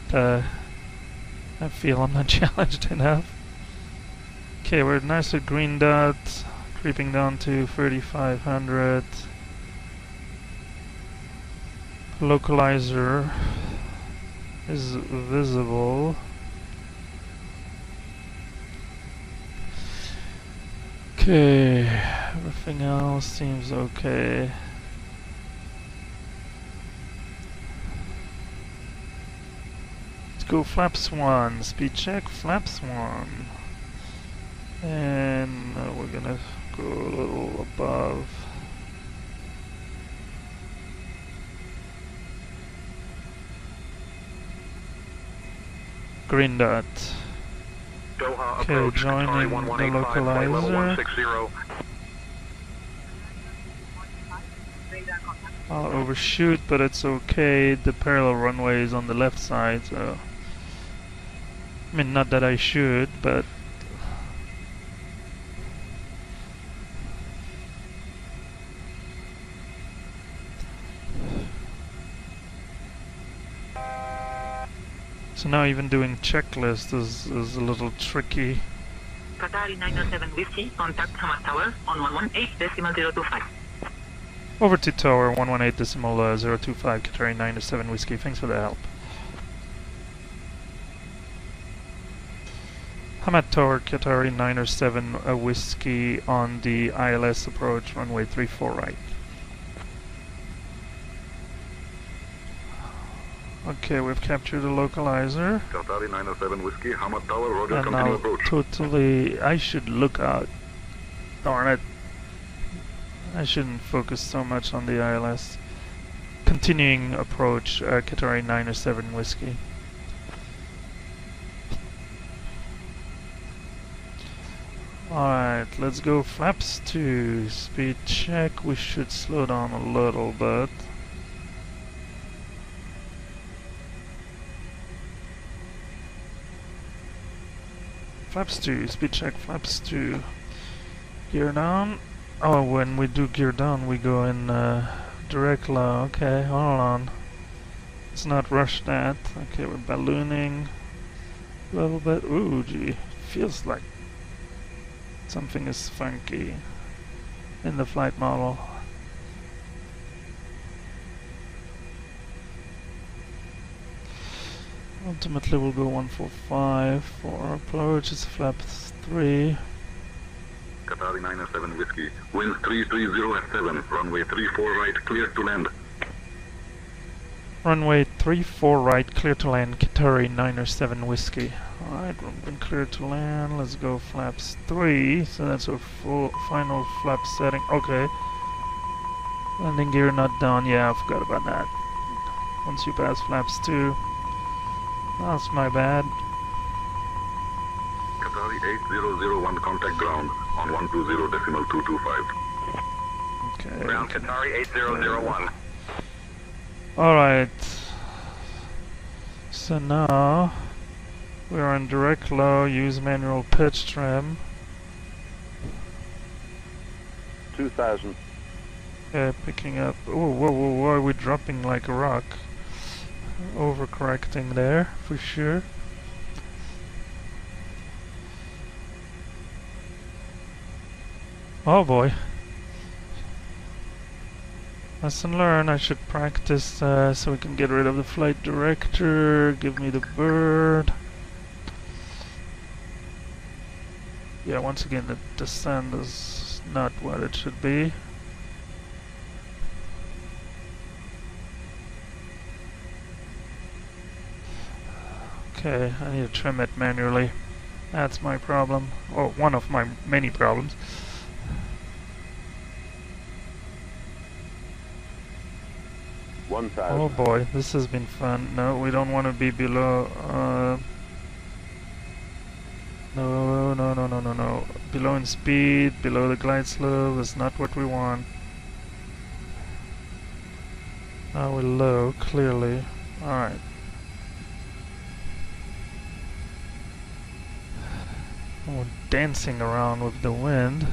S1: I feel I'm not challenged enough. Okay, we're nice with green dot, creeping down to 3500. Localizer is visible. Okay, everything else seems okay. Go flaps 1, speed check, flaps 1. And we're gonna go a little above. Green dot. Okay, joining the localizer. I'll overshoot, but it's okay. The parallel runway is on the left side, so I mean, not that I should, but so now even doing checklist is a little tricky.
S11: Qatari 907 Whiskey, contact Hamad Tower on 118.025.
S1: Over to tower 118.025, Qatari 907 Whiskey. Thanks for the help. Hamad Tower, Qatari 907 Whiskey on the ILS approach, runway 34 right. Okay, we've captured the localizer.
S8: Qatari 907 Whiskey, Hamad Tower, roger,
S1: and
S8: continue
S1: now
S8: approach.
S1: Totally, I should look out. Darn it. I shouldn't focus so much on the ILS. Continuing approach, Qatari 907 Whiskey. Alright, let's go flaps 2, speed check. We should slow down a little bit. Flaps 2, speed check, flaps 2. Gear down. Oh, when we do gear down, we go in direct low. Okay, hold on. Let's not rush that. Okay, we're ballooning a little bit. Ooh, gee. Feels like something is funky in the flight model. Ultimately we'll go 145 for approach, it's flap 3.
S8: Qatari 907 Whiskey, winds 330 at 7, runway 34 right, clear to land.
S1: Runway 34 right, clear to land, Qatari 907 Whiskey. Alright, we've been cleared to land, let's go flaps 3, so that's our final flap setting. Okay. Landing gear not down, yeah, I forgot about that. Once you pass flaps 2, that's my bad.
S8: Qatari 8001 contact ground on 120.225.
S1: Okay.
S10: Ground Qatari 8001.
S1: Alright. So now we're on direct low, use manual pitch trim.
S8: 2000.
S1: Okay, picking up. Oh, whoa, whoa, whoa, we're dropping like a rock. Overcorrecting there, for sure. Oh boy. Lesson learned, I should practice so we can get rid of the flight director. Give me the bird. Yeah, once again the descent is not what it should be. Okay, I need to trim it manually. That's my problem. Oh, one of my many problems. Oh boy, this has been fun. No, we don't want to be below. No. Below in speed, below the glide slope is not what we want. Now we're low, clearly. Alright. We're dancing around with the wind.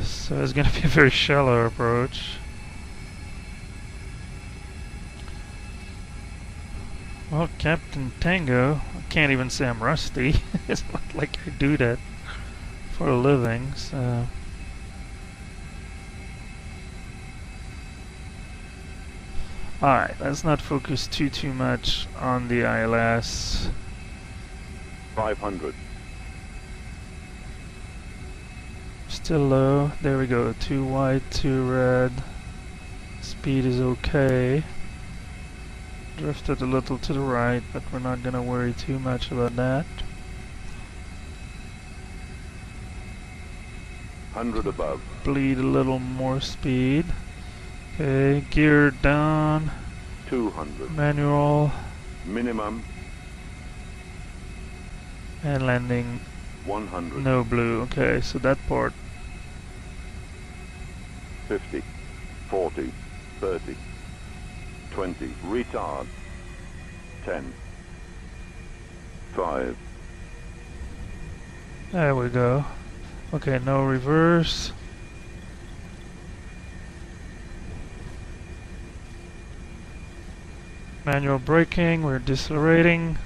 S1: So it's gonna be a very shallow approach. Well, Captain Tango, I can't even say I'm rusty. It's not like I do that for a living, so... Alright, let's not focus too much on the ILS.
S8: 500.
S1: Still low. There we go. 2 white, 2 red. Speed is okay. Drifted a little to the right, but we're not gonna worry too much about that.
S8: 100 above.
S1: Bleed a little more speed. Okay, gear down.
S8: 200.
S1: Manual.
S8: Minimum.
S1: And landing.
S8: 100.
S1: No blue. Okay, so that part.
S8: 50. 40. 30. 20. Retard. 10. 5.
S1: There we go. Okay, no reverse. Manual braking, we're decelerating.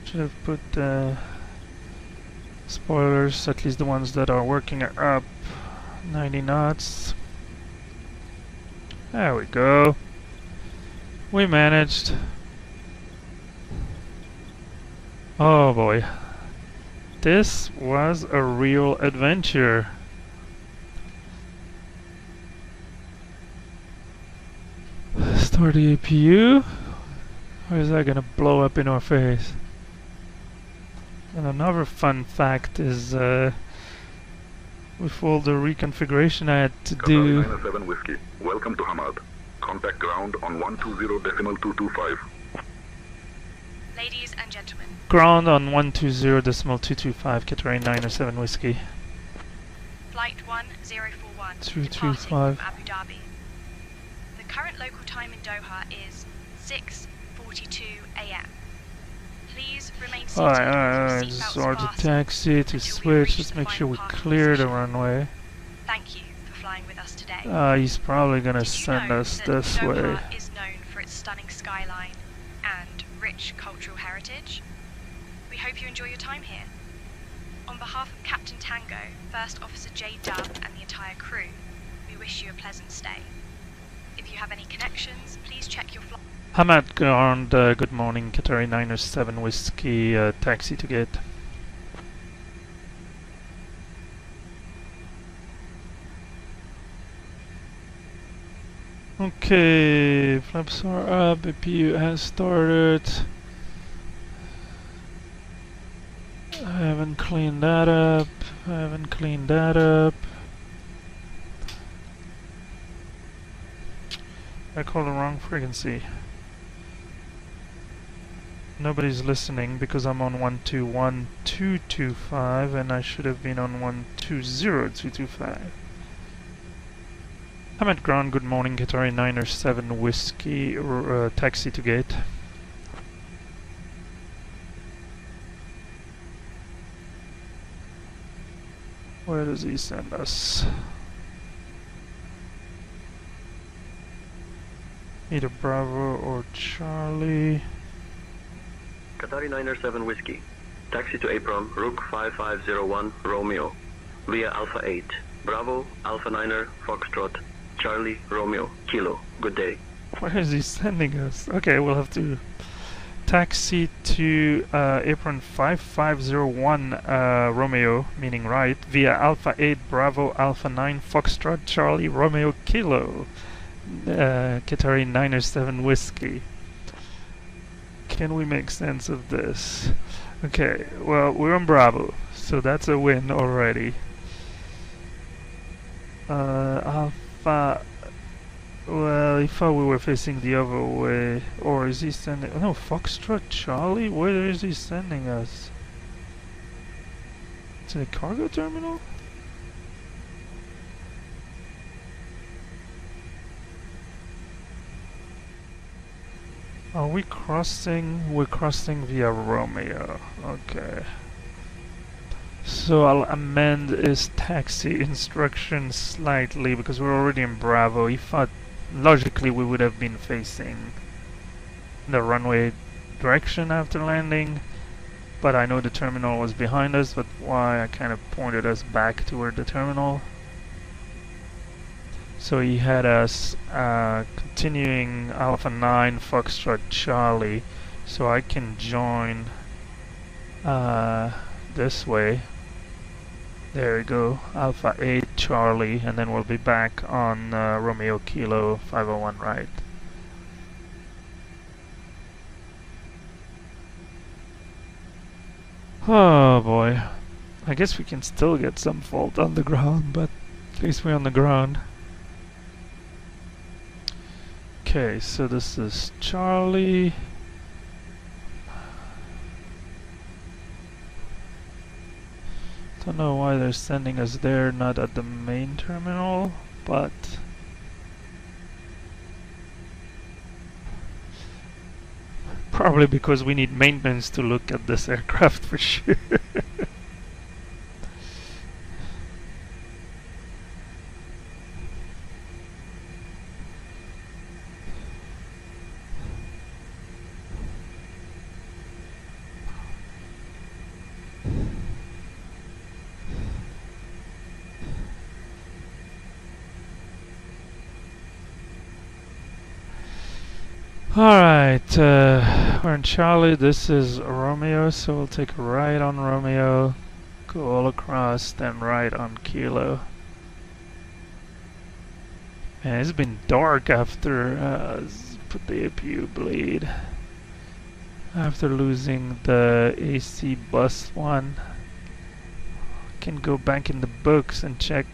S1: Should have put spoilers, at least the ones that are working are up. 90 knots. There we go. We managed. Oh boy. This was a real adventure. Start the APU. Or is that gonna blow up in our face? And another fun fact is with all the reconfiguration I had to do.
S8: 907 Whiskey. Welcome to Hamad. Contact ground on 120.225.
S3: Ladies and gentlemen.
S1: Ground on 120.225, Qatari 907 Whiskey.
S3: Flight 1041
S1: 225.
S3: departing from Abu Dhabi. The current local time in Doha is 6:42 a.m. Please remain seated with
S1: Alright,
S3: your
S1: just
S3: seatbelts
S1: start to
S3: fastened
S1: taxi to
S3: until we
S1: switch,
S3: reach
S1: just
S3: the
S1: make sure we
S3: final parking
S1: clear the
S3: position.
S1: runway.
S3: Thank you for flying with us today.
S1: He's probably gonna
S3: Did you
S1: send
S3: know
S1: us
S3: that
S1: this way.
S3: Doha is known for its stunning skyline and rich cultural heritage? We hope you enjoy your time here. On behalf of Captain Tango, First Officer J. Dub and the entire crew, we wish you a pleasant stay. If you have any connections, please check your flight.
S1: Hamad ground, good morning, Qatari 907 Whiskey, taxi to gate. Okay, flaps are up, APU has started. I haven't cleaned that up, I called the wrong frequency. Nobody's listening because I'm on 121.225 and I should have been on 120.225. I'm at ground, good morning, Qatari 907 Whiskey, taxi to gate. Where does he send us? Either Bravo or Charlie.
S12: Qatari 907 Whiskey. Taxi to Apron, Rook 5501 Romeo. Via Alpha 8. Bravo, Alpha 9er, Foxtrot, Charlie, Romeo, Kilo. Good day.
S1: Where is he sending us? Okay, we'll have to taxi to Apron 5501 Romeo, meaning right, via Alpha 8 Bravo Alpha 9 Foxtrot Charlie Romeo Kilo. Qatari 907 Whiskey. Can we make sense of this? Okay, well, we're on Bravo, so that's a win already. Alpha... Well, he thought we were facing the other way. Or is he sending... No, Foxtrot Charlie? Where is he sending us? To the cargo terminal? Are we crossing? We're crossing via Romeo. Okay. So I'll amend his taxi instructions slightly because we're already in Bravo. He thought logically we would have been facing the runway direction after landing, but I know the terminal was behind us, but why I kind of pointed us back toward the terminal. So he had us continuing Alpha 9 Foxtrot Charlie, so I can join this way. There we go, Alpha 8 Charlie, and then we'll be back on Romeo Kilo 501 right. Oh boy, I guess we can still get some fault on the ground, but at least we're on the ground. Okay, so this is Charlie. Don't know why they're sending us there, not at the main terminal, but probably because we need maintenance to look at this aircraft for sure. Alright, we're in Charlie, this is Romeo, so we'll take a right on Romeo, go all across, then right on Kilo. Man, it's been dark after, put the APU bleed. After losing the AC bus one. Can go back in the books and check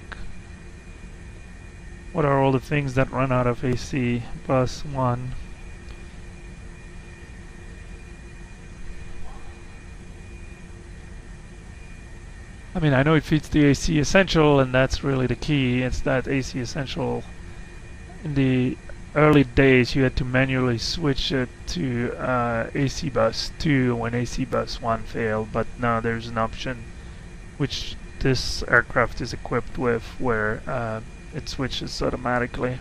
S1: what are all the things that run out of AC bus 1. I mean, I know it feeds the AC Essential, and that's really the key. It's that AC Essential. In the early days, you had to manually switch it to AC Bus 2 when AC Bus 1 failed, but now there's an option which this aircraft is equipped with where it switches automatically.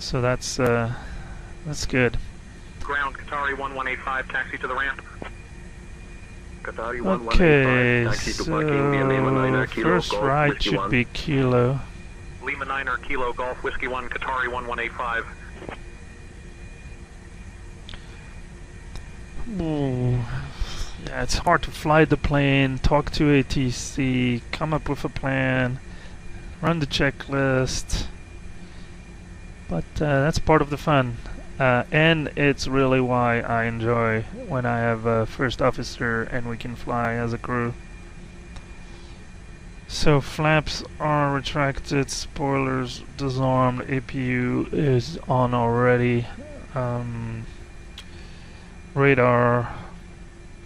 S1: So that's good.
S10: Ground, Qatari 1185, taxi to the ramp.
S12: Qatari
S1: Okay,
S12: 1185, taxi to parking via Lima 9
S1: so
S12: Kilo
S1: first
S12: Golf
S1: right
S12: Whiskey
S1: should
S12: 1.
S1: be Kilo.
S10: Lima 9er Kilo Golf Whiskey 1 Qatari 1185.
S1: Ooh. Yeah, it's hard to fly the plane, talk to ATC, come up with a plan, run the checklist. But that's part of the fun. And it's really why I enjoy when I have a first officer and we can fly as a crew. So flaps are retracted, spoilers disarmed, APU is on already. Radar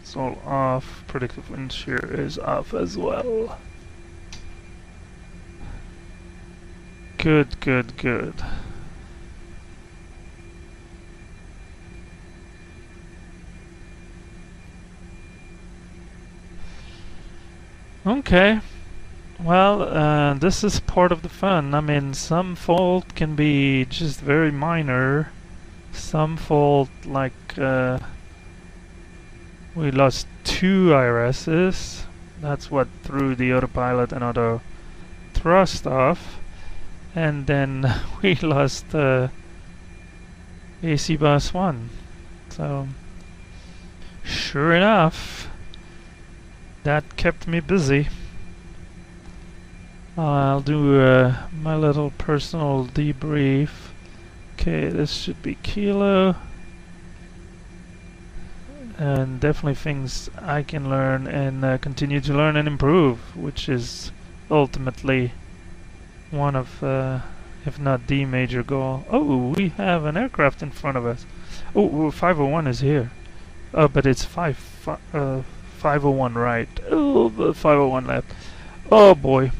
S1: is all off, predictive wind shear is off as well. Good, good, good. Okay. Well, this is part of the fun. I mean, some fault can be just very minor. Some fault, like, we lost 2 IRSs. That's what threw the autopilot and auto thrust off. And then we lost AC bus 1. So, sure enough, that kept me busy. I'll do my little personal debrief. Okay, this should be Kilo. And definitely things I can learn and continue to learn and improve, which is ultimately one of, if not the major goal. Oh, we have an aircraft in front of us. Oh, 501 is here. Oh, but it's 501 right. Oh, 501 left. Oh boy.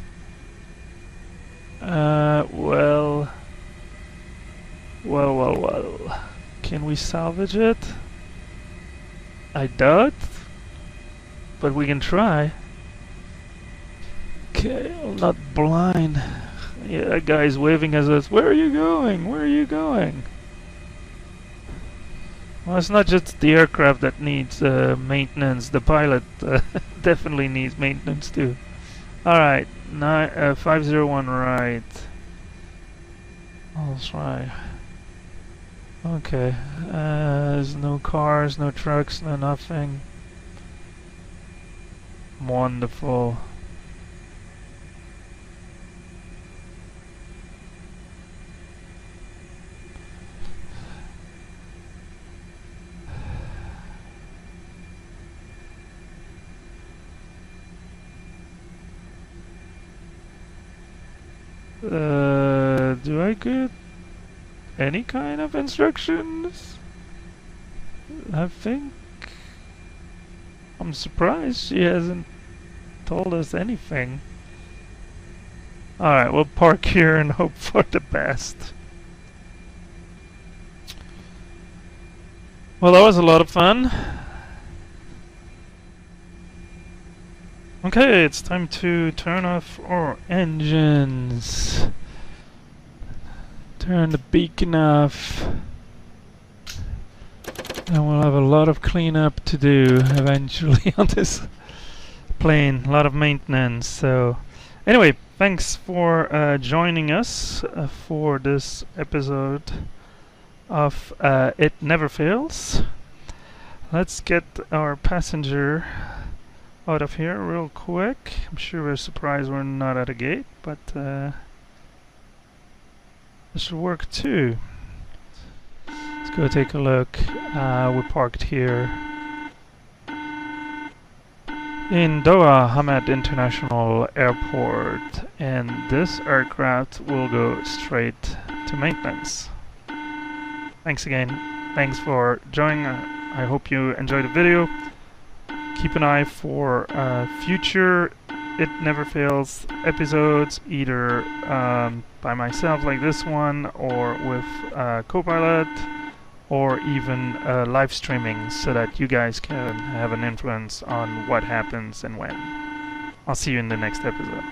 S1: Well. Can we salvage it? I doubt, but we can try. Okay, I'm not blind. Yeah, that guy's waving at us. Where are you going? Where are you going? Well, it's not just the aircraft that needs maintenance. The pilot definitely needs maintenance too. Alright, 501 right. I'll try. Okay, there's no cars, no trucks, no nothing. Wonderful. Do I get any kind of instructions? I think I'm surprised she hasn't told us anything. Alright, we'll park here and hope for the best. Well, that was a lot of fun. Okay, it's time to turn off our engines. Turn the beacon off. And we'll have a lot of cleanup to do eventually on this plane. A lot of maintenance. So, anyway, thanks for joining us for this episode of It Never Fails. Let's get our passenger out of here real quick. I'm sure we're surprised we're not at a gate, but this should work too. Let's go take a look. We're parked here in Doha Hamad International Airport, and this aircraft will go straight to maintenance. Thanks again. Thanks for joining. I hope you enjoyed the video. Keep an eye for future It Never Fails episodes, either by myself like this one, or with Copilot, or even live streaming, so that you guys can have an influence on what happens and when. I'll see you in the next episode.